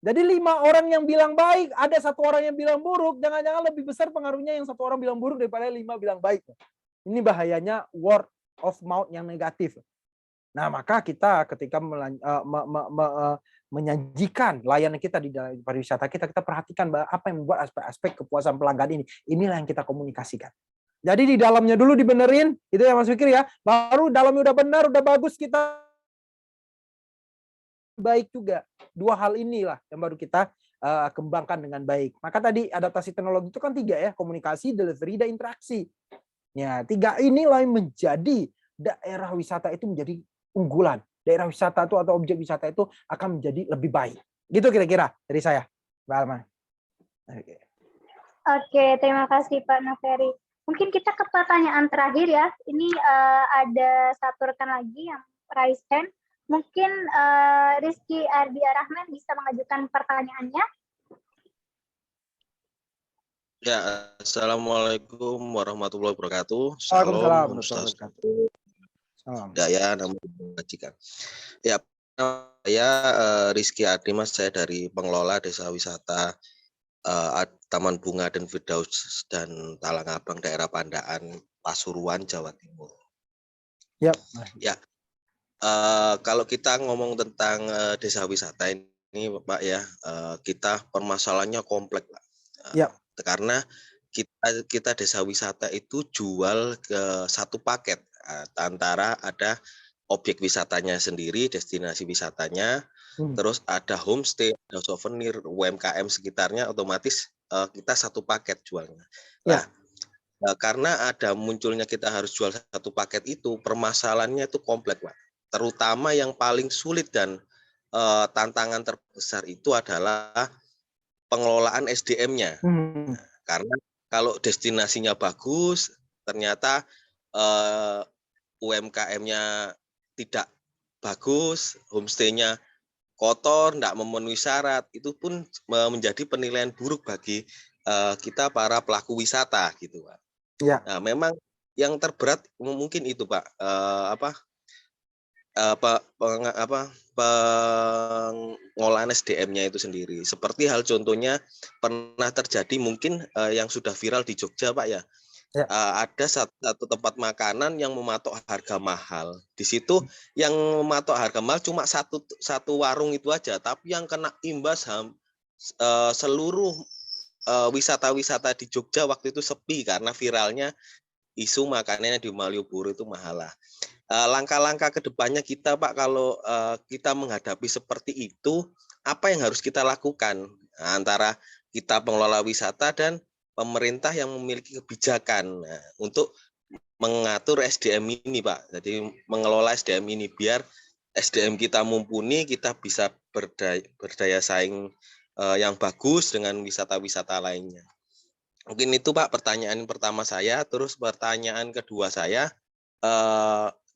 Jadi 5 orang yang bilang baik, ada 1 orang yang bilang buruk, jangan-jangan lebih besar pengaruhnya yang 1 orang bilang buruk daripada 5 bilang baik. Ini bahayanya word of mouth yang negatif. Nah, maka kita ketika menyajikan layanan kita di dalam pariwisata kita perhatikan apa yang membuat aspek-aspek kepuasan pelanggan ini. Inilah yang kita komunikasikan. Jadi di dalamnya dulu dibenerin, itu ya Mas Fikri ya. Baru dalamnya udah benar, udah bagus, kita baik juga. 2 hal inilah yang baru kita kembangkan dengan baik. Maka tadi adaptasi teknologi itu kan 3 ya, komunikasi, delivery, dan interaksi. Ya, 3 inilah yang menjadi daerah wisata itu menjadi unggulan. Daerah wisata itu atau objek wisata itu akan menjadi lebih baik. Gitu kira-kira dari saya, Mbak Alma. Oke, terima kasih Pak Noveri. Mungkin kita ke pertanyaan terakhir ya. Ini ada 1 rekan lagi yang raise hand. Mungkin Rizky Ardia Rahman bisa mengajukan pertanyaannya. Ya, Assalamualaikum warahmatullahi wabarakatuh. Waalaikumsalam. Salam, Ustaz. Daya, nama majikan. Ya, saya Rizky Ardimas, saya dari pengelola Desa Wisata Taman Bunga dan Firdaus dan Talang Abang, daerah Pandaan, Pasuruan, Jawa Timur. Yep. Ya. Kalau kita ngomong tentang desa wisata ini, Pak ya, kita permasalahannya kompleks, Pak. Yep. Karena kita desa wisata itu jual ke 1 paket, antara ada objek wisatanya sendiri, destinasi wisatanya, terus ada homestay, ada souvenir, UMKM sekitarnya, otomatis kita 1 paket jualnya. Nah, karena ada munculnya kita harus jual 1 paket itu, permasalahannya itu kompleks, Pak. Terutama yang paling sulit dan tantangan terbesar itu adalah pengelolaan SDM-nya. Karena kalau destinasinya bagus, ternyata UMKM-nya tidak bagus, homestay-nya kotor, tidak memenuhi syarat, itu pun menjadi penilaian buruk bagi kita para pelaku wisata, gitu, Pak. Ya. Nah, memang yang terberat mungkin itu, Pak, pengolahan SDM-nya itu sendiri. Seperti hal contohnya pernah terjadi mungkin yang sudah viral di Jogja, Pak ya. Ada satu tempat makanan yang mematok harga mahal. Di situ yang mematok harga mahal cuma satu warung itu aja, tapi yang kena imbas seluruh wisata-wisata di Jogja waktu itu sepi karena viralnya isu makanannya di Malioboro itu mahal lah. Langkah-langkah kedepannya kita, Pak, kalau kita menghadapi seperti itu, apa yang harus kita lakukan antara kita pengelola wisata dan pemerintah yang memiliki kebijakan untuk mengatur SDM ini, Pak. Jadi mengelola SDM ini biar SDM kita mumpuni, kita bisa berdaya saing yang bagus dengan wisata-wisata lainnya. Mungkin itu, Pak, pertanyaan pertama saya. Terus pertanyaan kedua saya,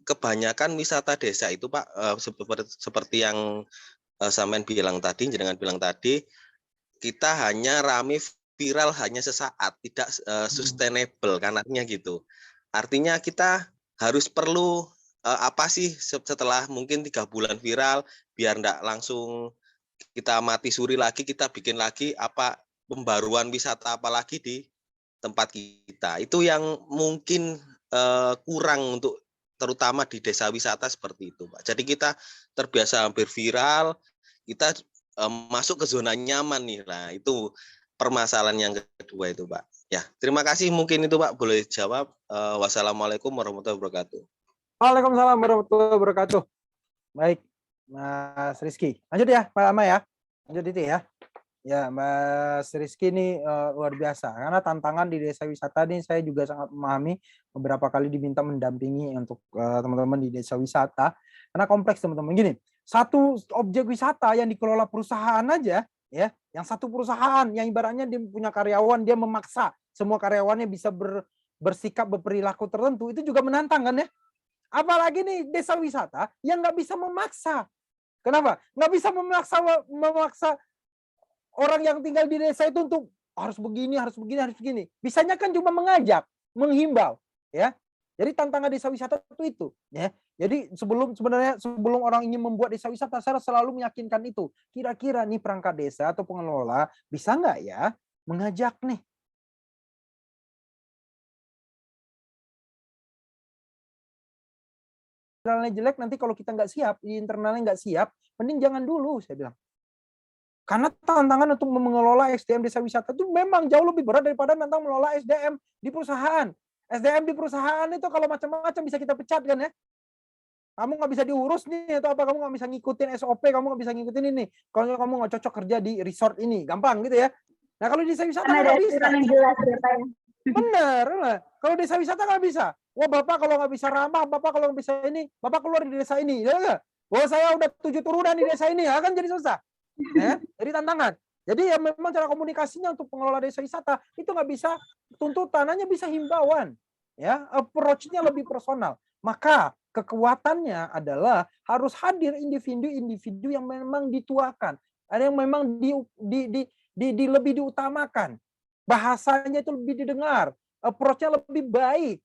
kebanyakan wisata desa itu, Pak, seperti yang sampean bilang tadi, jenengan bilang tadi, kita hanya rame viral hanya sesaat, tidak sustainable kan artinya gitu. Artinya kita harus perlu apa sih setelah mungkin 3 bulan viral, biar enggak langsung kita mati suri lagi, kita bikin lagi apa pembaruan wisata apalagi di tempat kita. Itu yang mungkin kurang untuk terutama di desa wisata seperti itu, Pak. Jadi kita terbiasa hampir viral, kita masuk ke zona nyaman nih. Nah, itu permasalahan yang kedua itu, Pak. Ya, terima kasih, mungkin itu Pak boleh jawab. Wassalamualaikum warahmatullahi wabarakatuh. Waalaikumsalam warahmatullahi wabarakatuh. Baik, Mas Rizky. Lanjut ya, Pak Ama ya. Lanjut itu ya. Ya, Mas Rizky ini luar biasa. Karena tantangan di desa wisata ini saya juga sangat memahami. Beberapa kali diminta mendampingi untuk teman-teman di desa wisata. Karena kompleks teman-teman. Gini, satu objek wisata yang dikelola perusahaan aja, ya, yang satu perusahaan yang ibaratnya dia punya karyawan, dia memaksa semua karyawannya bisa bersikap berperilaku tertentu, itu juga menantang kan ya. Apalagi nih desa wisata yang nggak bisa memaksa. Kenapa? Nggak bisa memaksa orang yang tinggal di desa itu untuk harus begini, harus begini, harus begini. Bisanya kan cuma mengajak, menghimbau, ya. Jadi tantangan desa wisata itu, ya. Jadi sebelum orang ingin membuat desa wisata, saya selalu meyakinkan itu. Kira-kira nih perangkat desa atau pengelola bisa nggak ya mengajak nih internalnya jelek, nanti kalau kita nggak siap, di internalnya nggak siap, mending jangan dulu, saya bilang. Karena tantangan untuk mengelola SDM desa wisata itu memang jauh lebih berat daripada tentang mengelola SDM di perusahaan. SDM di perusahaan itu kalau macam-macam bisa kita pecat kan ya. Kamu nggak bisa diurus nih atau apa, kamu nggak bisa ngikutin SOP, kamu nggak bisa ngikutin ini. Kalau kamu nggak cocok kerja di resort ini, gampang gitu ya. Nah kalau di desa wisata nggak bisa. Yang jelas ya Pak. Benar lah. Kalau desa wisata nggak bisa. Wah Bapak kalau nggak bisa ramah, Bapak kalau nggak bisa ini, Bapak keluar di desa ini. Ya nggak? Wah saya udah 7 turunan di desa ini, akan jadi susah. Ya, jadi tantangan. Jadi ya memang cara komunikasinya untuk pengelola desa wisata itu nggak bisa tuntutan, hanya bisa himbauan. Ya, approach-nya lebih personal. Maka kekuatannya adalah harus hadir individu-individu yang memang dituakan, ada yang memang lebih diutamakan, bahasanya itu lebih didengar, approach-nya lebih baik.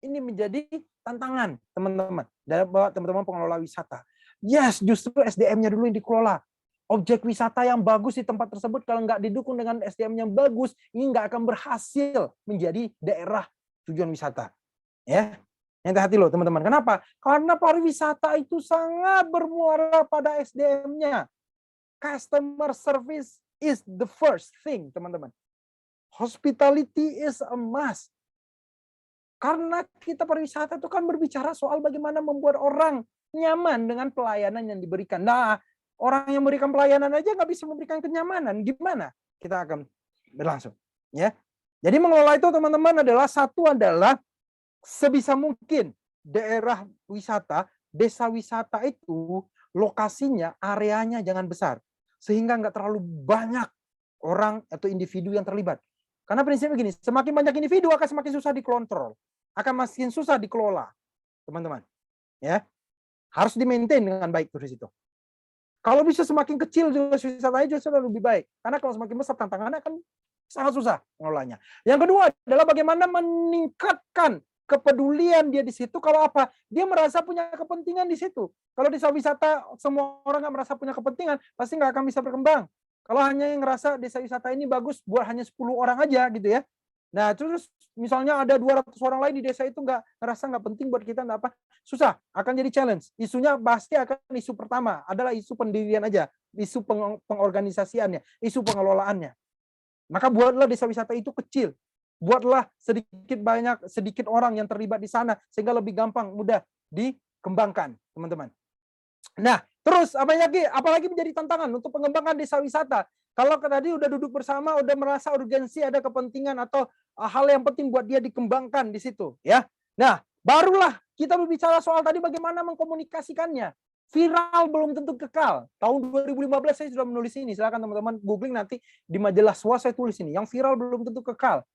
Ini menjadi tantangan teman-teman dari teman-teman pengelola wisata. Yes, justru SDM-nya dulu yang dikelola. Objek wisata yang bagus di tempat tersebut kalau nggak didukung dengan SDM yang bagus, ini nggak akan berhasil menjadi daerah tujuan wisata. Ya, yang hati loh teman-teman. Kenapa? Karena pariwisata itu sangat bermuara pada SDM-nya. Customer service is the first thing, teman-teman. Hospitality is a must. Karena kita pariwisata itu kan berbicara soal bagaimana membuat orang nyaman dengan pelayanan yang diberikan. Nah, orang yang memberikan pelayanan aja nggak bisa memberikan kenyamanan, gimana kita akan berlangsung? Ya, jadi mengelola itu teman-teman adalah sebisa mungkin daerah wisata, desa wisata itu lokasinya, areanya jangan besar, sehingga nggak terlalu banyak orang atau individu yang terlibat. Karena prinsipnya begini, semakin banyak individu akan semakin susah dikontrol, akan makin susah dikelola, teman-teman. Ya, harus di-maintain dengan baik terus itu. Kalau bisa semakin kecil juga wisatanya justru lebih baik. Karena kalau semakin besar tantangannya akan sangat susah mengelolanya. Yang kedua adalah bagaimana meningkatkan kepedulian dia di situ. Kalau apa? Dia merasa punya kepentingan di situ. Kalau desa wisata semua orang nggak merasa punya kepentingan, pasti nggak akan bisa berkembang. Kalau hanya yang ngerasa desa wisata ini bagus buat hanya 10 orang aja gitu ya. Nah, terus misalnya ada 200 orang lain di desa itu ngerasa nggak penting buat kita, nggak apa, susah, akan jadi challenge. Isunya pasti akan isu pertama adalah isu pendirian aja, isu pengorganisasiannya, isu pengelolaannya. Maka buatlah desa wisata itu kecil, buatlah sedikit orang yang terlibat di sana sehingga lebih gampang, mudah dikembangkan, teman-teman. Nah, terus apalagi menjadi tantangan untuk pengembangan desa wisata. Kalau tadi udah duduk bersama, udah merasa urgensi, ada kepentingan atau hal yang penting buat dia dikembangkan di situ, ya. Nah, barulah kita berbicara soal tadi bagaimana mengkomunikasikannya. Viral belum tentu kekal. Tahun 2015 saya sudah menulis ini. Silakan teman-teman googling nanti di majalah SWA saya tulis ini. Yang viral belum tentu kekal.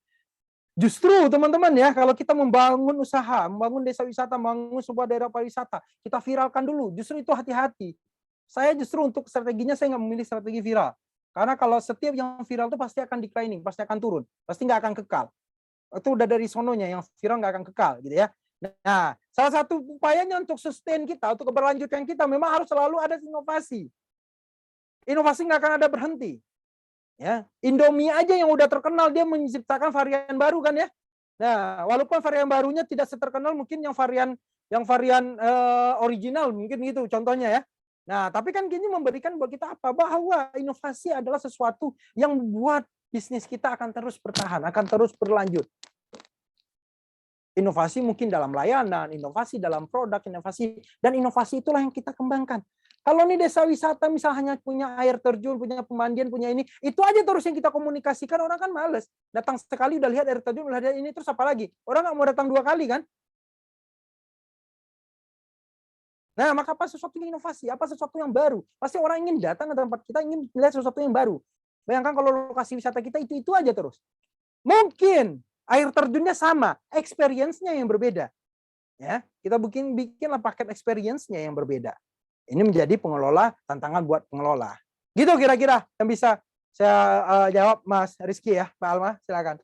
Justru teman-teman ya, kalau kita membangun usaha, membangun desa wisata, membangun sebuah daerah pariwisata, kita viralkan dulu. Justru itu hati-hati. Saya justru untuk strateginya saya nggak memilih strategi viral. Karena kalau setiap yang viral itu pasti akan declining, pasti akan turun, pasti nggak akan kekal. Itu udah dari sononya, yang viral nggak akan kekal, gitu ya. Nah, salah satu upayanya untuk sustain kita, untuk keberlanjutan kita, memang harus selalu ada inovasi. Inovasi nggak akan ada berhenti. Ya, Indomie aja yang udah terkenal dia menciptakan varian baru kan ya. Nah, walaupun varian barunya tidak seterkenal mungkin yang varian original mungkin gitu contohnya ya. Nah, tapi kan gini memberikan buat kita apa? Bahwa inovasi adalah sesuatu yang membuat bisnis kita akan terus bertahan, akan terus berlanjut. Inovasi mungkin dalam layanan, inovasi dalam produk, inovasi itulah yang kita kembangkan. Kalau nih desa wisata misal hanya punya air terjun, punya pemandian, punya ini, itu aja terus yang kita komunikasikan, orang kan males. Datang sekali udah lihat air terjun, udah lihat ini, terus apa lagi? Orang nggak mau datang 2 kali kan? Nah, maka apa sesuatu yang inovasi, apa sesuatu yang baru. Pasti orang ingin datang ke tempat kita, ingin lihat sesuatu yang baru. Bayangkan kalau lokasi wisata kita itu aja terus. Mungkin air terjunnya sama, experience-nya yang berbeda. Ya, kita bikinlah paket experience-nya yang berbeda. Ini menjadi tantangan buat pengelola. Gitu kira-kira yang bisa saya jawab, Mas Rizky ya, Pak Alma, silakan.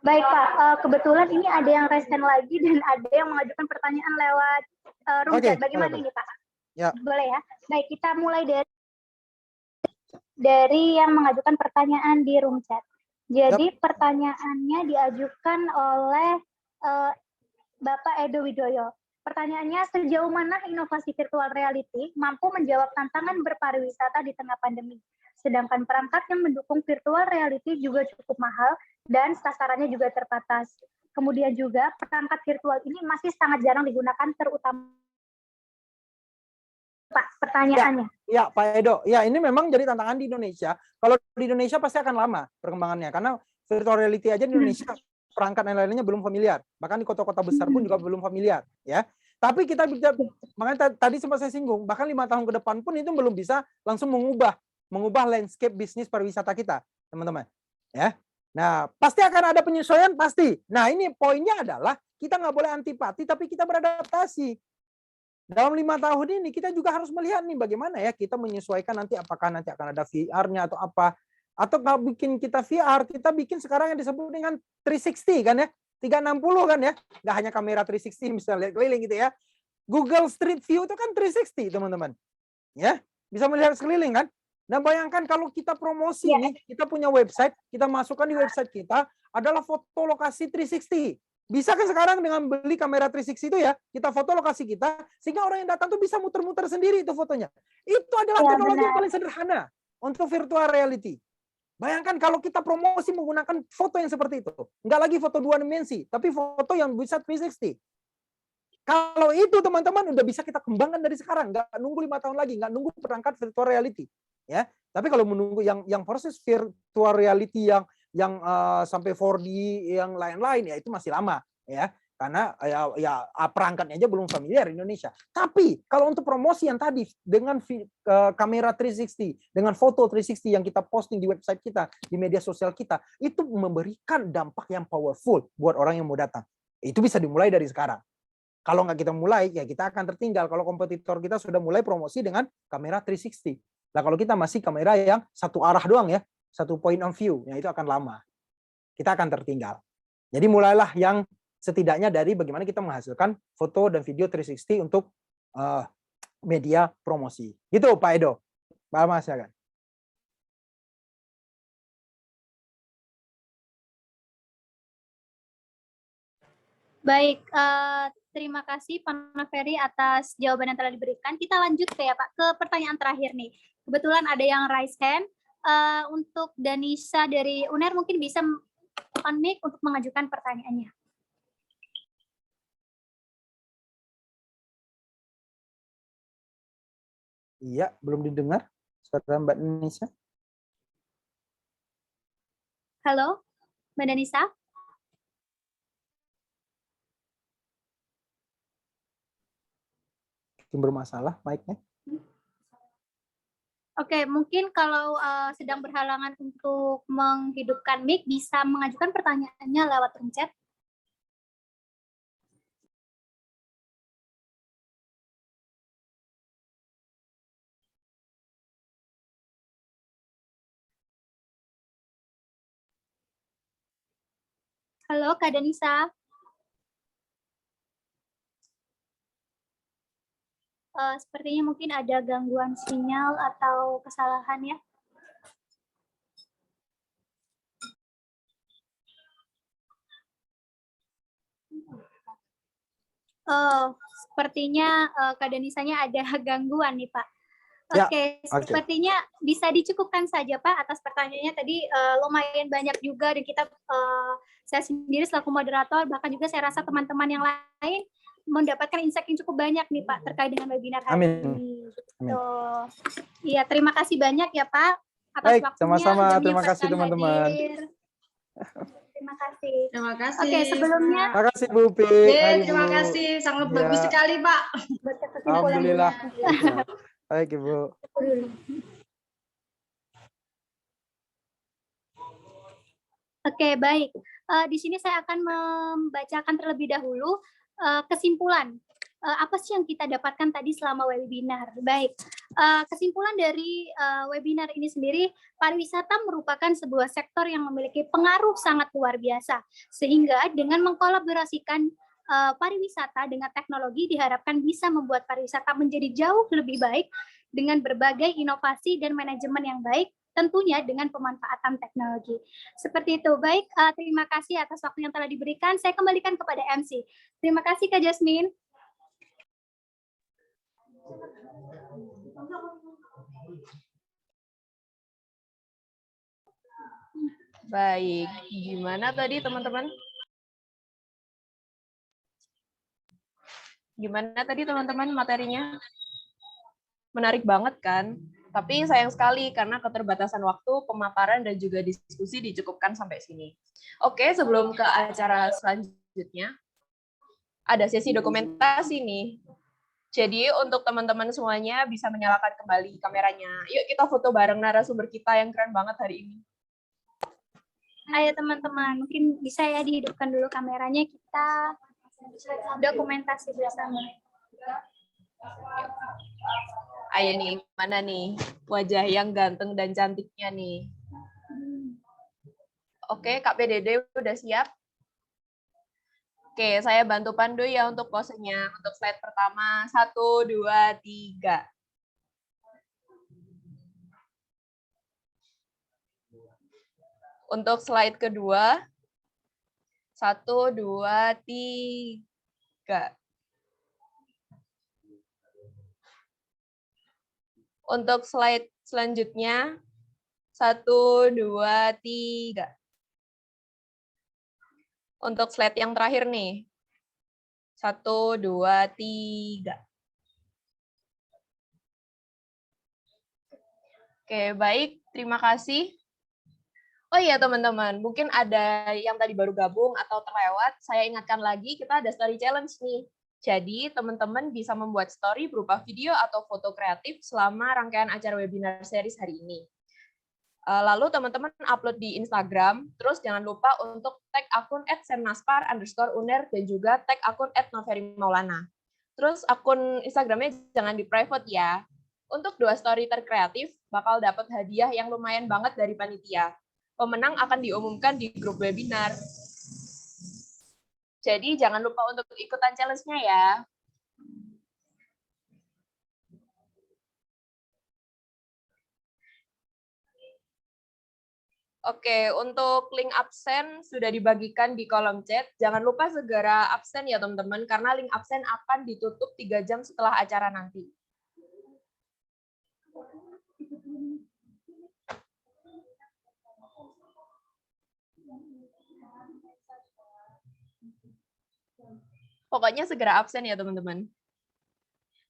Baik Pak, kebetulan ini ada yang raise hand lagi dan ada yang mengajukan pertanyaan lewat room chat. Bagaimana ini Pak? Ya. Boleh ya? Baik, kita mulai dari yang mengajukan pertanyaan di room chat. Jadi pertanyaannya diajukan oleh Bapak Edo Widoyo. Pertanyaannya, sejauh mana inovasi virtual reality mampu menjawab tantangan berpariwisata di tengah pandemi? Sedangkan perangkat yang mendukung virtual reality juga cukup mahal dan sasarannya juga terbatas. Kemudian juga perangkat virtual ini masih sangat jarang digunakan, terutama Pak, pertanyaannya. Ya, Pak Edo. Ya, ini memang jadi tantangan di Indonesia. Kalau di Indonesia pasti akan lama perkembangannya, karena virtual reality aja di Indonesia perangkat dan lainnya belum familiar. Bahkan di kota-kota besar pun juga belum familiar, ya. Tapi kita bisa, makanya tadi sempat saya singgung, bahkan 5 tahun ke depan pun itu belum bisa langsung mengubah landscape bisnis pariwisata kita, teman-teman. Ya. Nah, pasti akan ada penyesuaian, pasti. Nah, ini poinnya adalah kita nggak boleh antipati, tapi kita beradaptasi. Dalam 5 tahun ini kita juga harus melihat nih bagaimana ya kita menyesuaikan nanti, apakah nanti akan ada VR-nya atau apa. Atau kalau bikin kita VR, kita bikin sekarang yang disebut dengan 360 kan ya. 360 kan ya. Nggak hanya kamera 360 misalnya keliling gitu ya. Google Street View itu kan 360 teman-teman. Ya, bisa melihat sekeliling kan. Nah, bayangkan kalau kita promosi nih, kita punya website, kita masukkan di website kita adalah foto lokasi 360. Bisa kan sekarang dengan beli kamera 360 itu ya, kita foto lokasi kita, sehingga orang yang datang tuh bisa muter-muter sendiri itu fotonya. Itu adalah teknologi yang paling sederhana untuk virtual reality. Bayangkan kalau kita promosi menggunakan foto yang seperti itu. Nggak lagi foto 2 dimensi, tapi foto yang bisa 360. Kalau itu teman-teman udah bisa kita kembangkan dari sekarang, nggak nunggu 5 tahun lagi, nggak nunggu perangkat virtual reality. Ya, tapi kalau menunggu yang proses virtual reality yang sampai 4D yang lain-lain ya itu masih lama ya. Karena ya perangkatnya aja belum familiar di Indonesia. Tapi kalau untuk promosi yang tadi dengan kamera 360, dengan foto 360 yang kita posting di website kita, di media sosial kita, itu memberikan dampak yang powerful buat orang yang mau datang. Itu bisa dimulai dari sekarang. Kalau nggak kita mulai, ya kita akan tertinggal. Kalau kompetitor kita sudah mulai promosi dengan kamera 360. Nah, kalau kita masih kamera yang satu arah doang ya, satu point of view, ya itu akan lama. Kita akan tertinggal. Jadi mulailah yang setidaknya dari bagaimana kita menghasilkan foto dan video 360 untuk media promosi. Gitu Pak Edo. Pak Almas, silakan. Baik, terima kasih Pak Noferi atas jawaban yang telah diberikan. Kita lanjut ke pertanyaan terakhir nih. Kebetulan ada yang raise hand. Untuk Danisa dari UNER mungkin bisa on mic untuk mengajukan pertanyaannya. Iya, belum didengar suara Mbak Danisa. Halo, Mbak Danisa. Bermasalah mic-nya. Oke, mungkin kalau sedang berhalangan untuk menghidupkan mic, bisa mengajukan pertanyaannya lewat room chat. Halo, Kak Danisa. Sepertinya mungkin ada gangguan sinyal atau kesalahan ya. Oh, sepertinya Kak Danisanya ada gangguan nih, Pak. Ya, Oke, oke. sepertinya bisa dicukupkan saja Pak atas pertanyaannya tadi lumayan banyak juga dan kita saya sendiri selaku moderator bahkan juga saya rasa teman-teman yang lain mendapatkan insight yang cukup banyak nih Pak terkait dengan webinar hari Amin. ini. Amin. Iya, terima kasih banyak ya Pak atas Baik, waktunya. sama-sama. Sudah Terima kasih menyempatkan teman-teman. hadir. Terima kasih. Terima kasih. Oke, sebelumnya Terima kasih Bu Pi. Mari, terima Bu. kasih, sangat Ya. bagus sekali Pak. buat kesimpulannya. Alhamdulillah. Baik, Ibu. Oke, baik. Di sini saya akan membacakan terlebih dahulu kesimpulan. Apa sih yang kita dapatkan tadi selama webinar? Baik, kesimpulan dari webinar ini sendiri, pariwisata merupakan sebuah sektor yang memiliki pengaruh sangat luar biasa. Sehingga dengan mengkolaborasikan pariwisata dengan teknologi diharapkan bisa membuat pariwisata menjadi jauh lebih baik dengan berbagai inovasi dan manajemen yang baik, tentunya dengan pemanfaatan teknologi. Seperti itu. Baik, terima kasih atas waktu yang telah diberikan. Saya kembalikan kepada MC. Terima kasih Kak Jasmine. Baik, gimana tadi teman-teman? Gimana tadi teman-teman materinya? Menarik banget kan? Tapi sayang sekali karena keterbatasan waktu, pemaparan, dan juga diskusi dicukupkan sampai sini. Oke, sebelum ke acara selanjutnya, ada sesi dokumentasi nih. Jadi untuk teman-teman semuanya bisa menyalakan kembali kameranya. Yuk kita foto bareng narasumber kita yang keren banget hari ini. Ayo teman-teman, mungkin bisa ya dihidupkan dulu kameranya, kita dokumentasi bersama. Ayo nih, mana nih wajah yang ganteng dan cantiknya nih. Oke, Kak PDD udah siap? Oke, saya bantu pandu ya untuk posenya. Untuk slide pertama, 1, 2, 3. Untuk slide kedua, 1, 2, 3. Untuk slide selanjutnya, 1, 2, 3. Untuk slide yang terakhir nih, 1, 2, 3. Oke, baik. Terima kasih. Oh iya teman-teman, mungkin ada yang tadi baru gabung atau terlewat, saya ingatkan lagi kita ada story challenge nih. Jadi teman-teman bisa membuat story berupa video atau foto kreatif selama rangkaian acara webinar series hari ini. Lalu teman-teman upload di Instagram, terus jangan lupa untuk tag akun @semnaspar_uner dan juga tag akun @noverimaulana. Terus akun Instagramnya jangan di private ya. Untuk 2 story terkreatif bakal dapat hadiah yang lumayan banget dari panitia. Pemenang akan diumumkan di grup webinar. Jadi jangan lupa untuk ikutan challenge-nya ya. Oke, untuk link absen sudah dibagikan di kolom chat. Jangan lupa segera absen ya teman-teman, karena link absen akan ditutup 3 jam setelah acara nanti. Pokoknya segera absen ya teman-teman.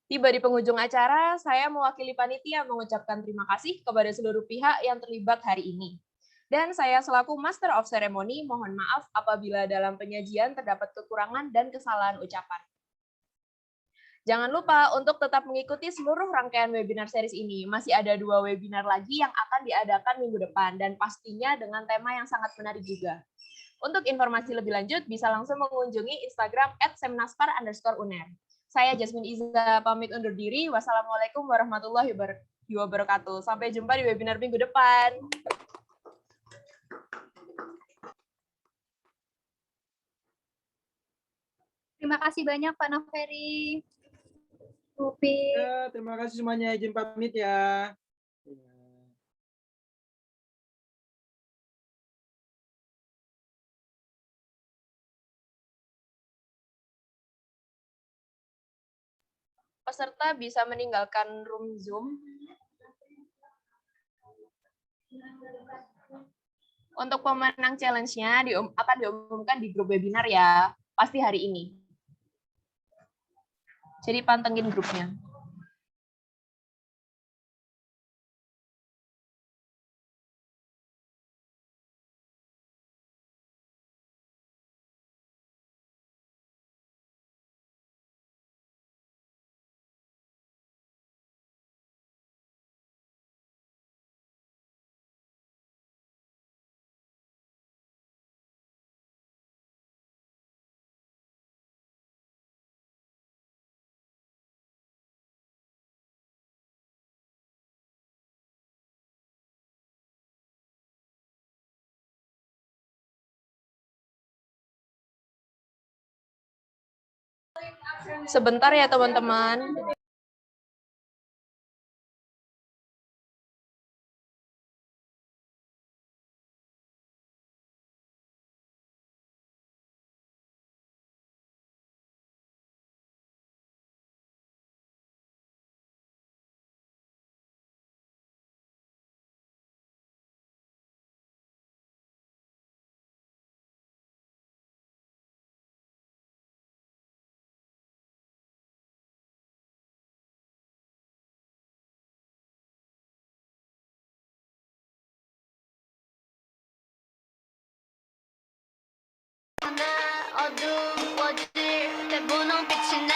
Tiba di penghujung acara, saya mewakili panitia mengucapkan terima kasih kepada seluruh pihak yang terlibat hari ini. Dan saya selaku Master of Ceremony mohon maaf apabila dalam penyajian terdapat kekurangan dan kesalahan ucapan. Jangan lupa untuk tetap mengikuti seluruh rangkaian webinar series ini. Masih ada 2 webinar lagi yang akan diadakan minggu depan dan pastinya dengan tema yang sangat menarik juga. Untuk informasi lebih lanjut, bisa langsung mengunjungi Instagram @semnaspar_uner. Saya Jasmine Iza, pamit undur diri. Wassalamualaikum warahmatullahi wabarakatuh. Sampai jumpa di webinar minggu depan. Terima kasih banyak Pak Noveri. Upi. Ya, terima kasih semuanya. Izin pamit ya. Peserta bisa meninggalkan room Zoom. Untuk pemenang challenge-nya akan diumumkan di grup webinar ya, pasti hari ini. Jadi pantengin grupnya. Sebentar ya teman-teman. 어두워질 때 분홍빛이 나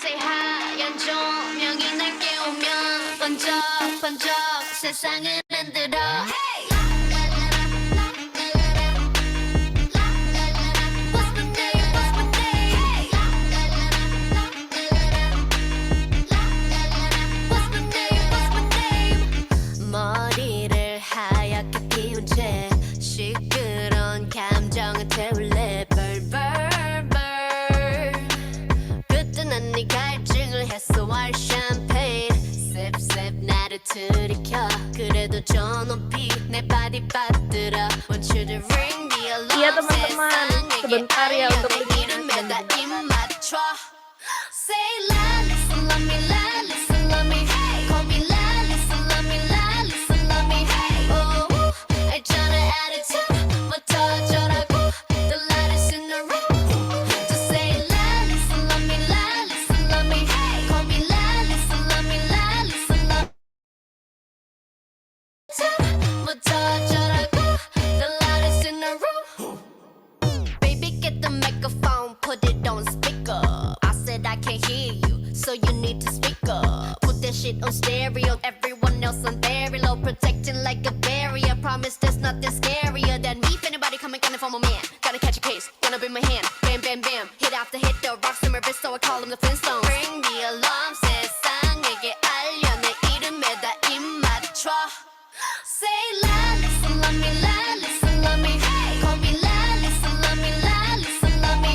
새하얀 조명이 날 깨우면 번쩍번쩍 세상을 흔들어 What's my name? What's my name? What's my name? What's my name? 머리를 하얗게 피운 채 시끄러운 감정을 태울래 끝은 네 갈증을 해소할 샴페인 셉셉 나를 들이켜 그래도 저 높이 내 발이 빠뜨려 Want you to ring the alarm Iya teman-teman, sebentar ya untuk 이름에다 입 맞춰 Say la, listen, love me, la, listen, love me Call me la, listen, love me, la, listen, love me Oh, 알잖아 attitude 뭐 터져라고 The lightest in the room Just say la, listen, love me, la, listen, love me Call me la, listen, love me, la, listen, love 뭐 터져라고 The lightest in the room Baby get the microphone put it on speaker I said I can't hear you so you need to speak up Put that shit on stereo everyone else on very low protecting like a barrier promise there's nothing scarier than me if anybody coming for my man gotta catch a case gonna be my hand bam bam bam hit after hit the rocks in my wrist so I call them the Flintstones ring the alarm 세상에게 알려 내 이름에다 입 맞춰 say la listen love me la listen love me call me la listen love me la listen love me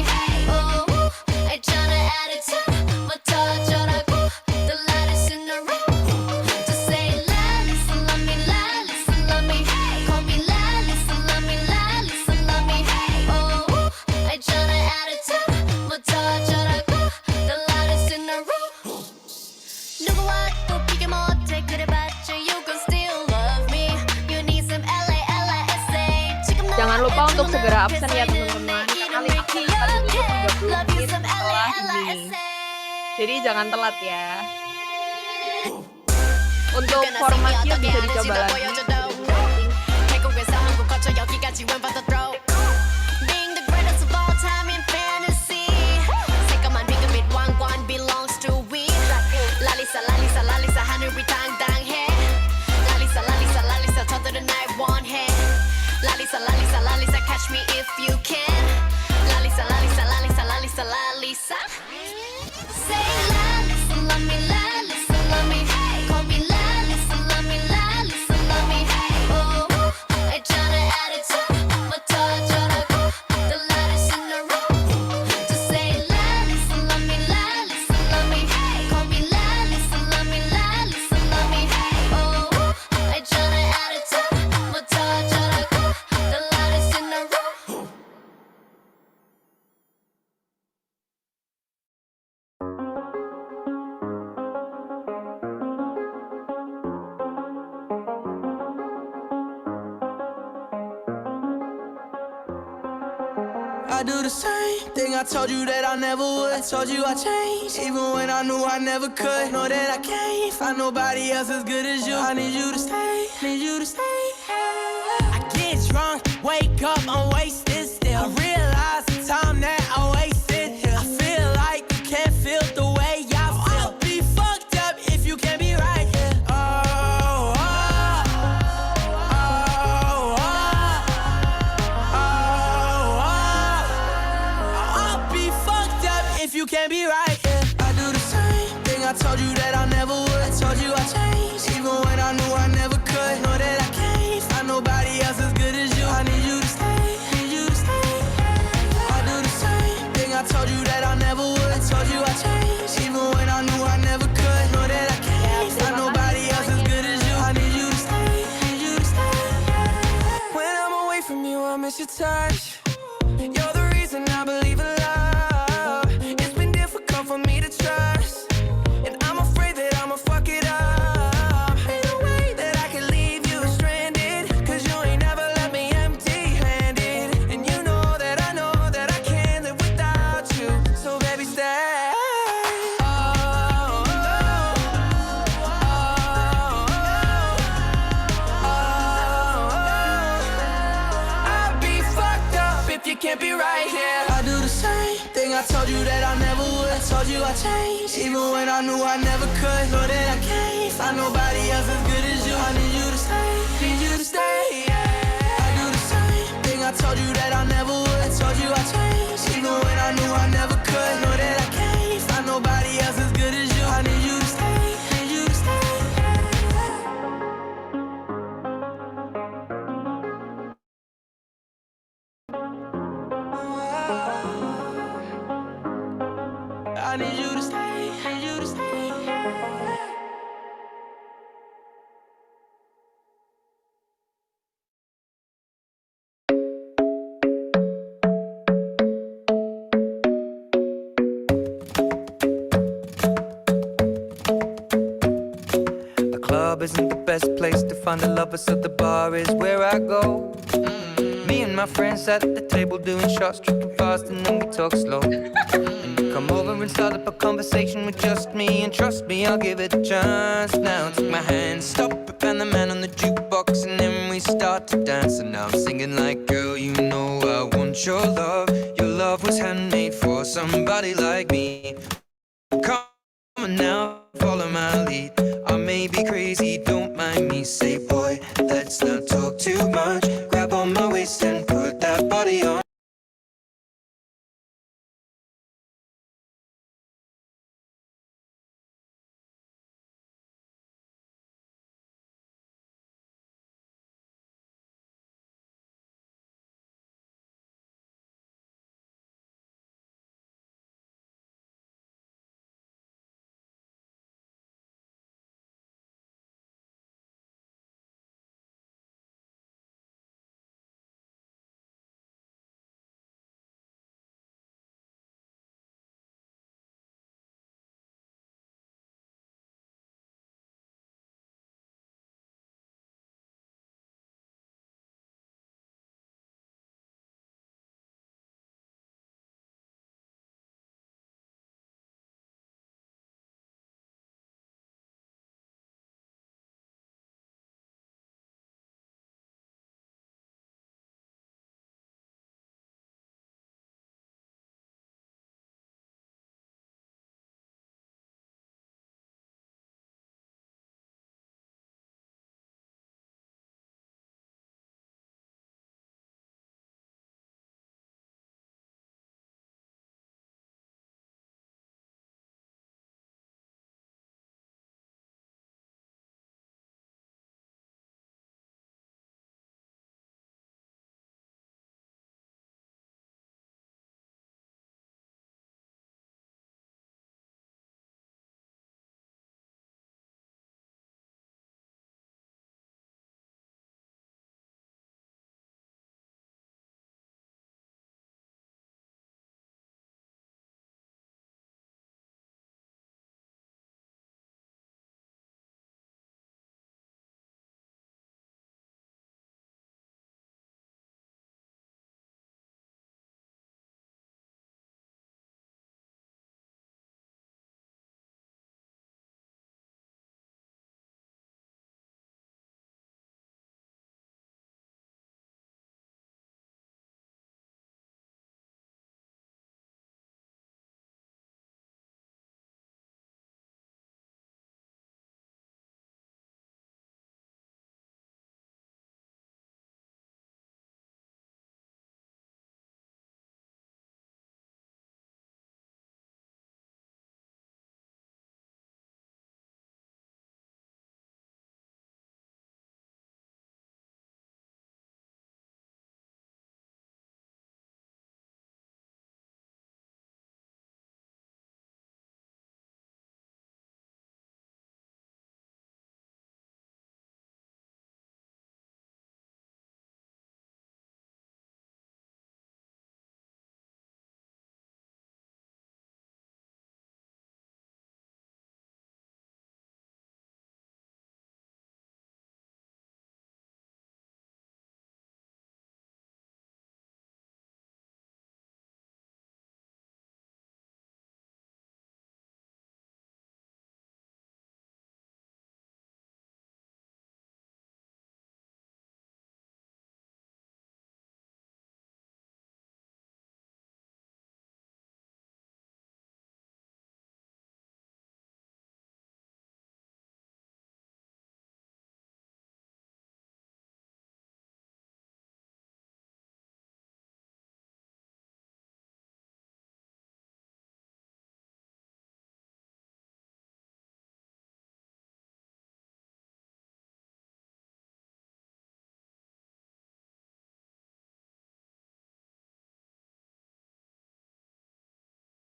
oh 알잖아 attitude 뭐 터져라고 the lightest in the room just say la listen love me la listen love me call me la listen love me la listen love me oh 알잖아 attitude 뭐 터져라고 the lightest in the room 누구와 또 비교 못해 그래봤자 you can still love me you need some LA 지금 Jangan lupa untuk segera absen ya teman-teman. Kali absen akan dulu 30 menit setelah ini. Jadi jangan telat ya. Untuk formatnya bisa dicoba lagi. 태국에서 한국 거쳐 여기까지 went for the throat Being the greatest of all time in fantasy 새까만 핑크빛 왕관 belongs to we 랄리사 랄리사 랄리사 하늘이 당당해 랄리사 랄리사 랄리사 저들은 날 원해 랄리사 랄리사 랄리사 catch me if you can 랄리사 랄리사 랄리사 랄리사 랄리사 Say la listen love me la listen love me call me la listen love me la listen love me oh 알잖아 attitude 뭐 터져라고 the lightest in the room just say la listen love me la listen love me call me la I do the same thing I told you that I never would. I told you I changed, even when I knew I never could. Know that I can't find nobody else as good as you. I need you to stay, need you to stay. I get drunk, wake up, I'm wasted still. I realize the time that I wasted here. I feel like you can't feel the way I feel. I'll be fucked up if you can't be right here. Oh, oh, oh, oh, oh, oh. I'll be fucked up if you can't be right here. I do the same thing I told you that I never would. I told you I changed, even when I knew I never could. Know that I can't find nobody else as good as you. I need you to stay, need you to stay. I do the same thing I told you that I never would. I told you I changed, even when I knew I never could. Know that I can't find nobody else as good as you. I need you to stay, need you to stay. When I'm away from you, I miss your touch. You're the reason I believe in love. It's been difficult for me to trust, and I'm afraid that I'ma fuck it up. Ain't no way that I can leave you stranded, 'cause you ain't never left me empty-handed. And you know that I can't live without you. So baby, stay. Oh, oh, I'll be fucked up if you can't be right here. I do the same thing I told you that I never would. I told you I changed, even when I knew I never could. Know that I can't find nobody else as good as you. I need you to stay, need you to stay. I do the same thing I told you that I never would. I told you I changed, even when I knew I never could. Know that I can't find nobody else as good as you. I need you to stay, need you to stay. I need you to stay, need you to stay. The club isn't the best place to find the lovers, so the bar is where I go. Me and my friends at the table doing shots, tripping fast, and then we talk slow. And you come over and start up a conversation with just me, and trust me, I'll give it a chance. Now take my hand, stop it, and the man on the jukebox, and then we start to dance. And now I'm singing like, girl, you know I want your love. Your love was handmade for somebody like me. Come on now, follow my lead. I may be crazy, don't mind me. Say, boy, let's not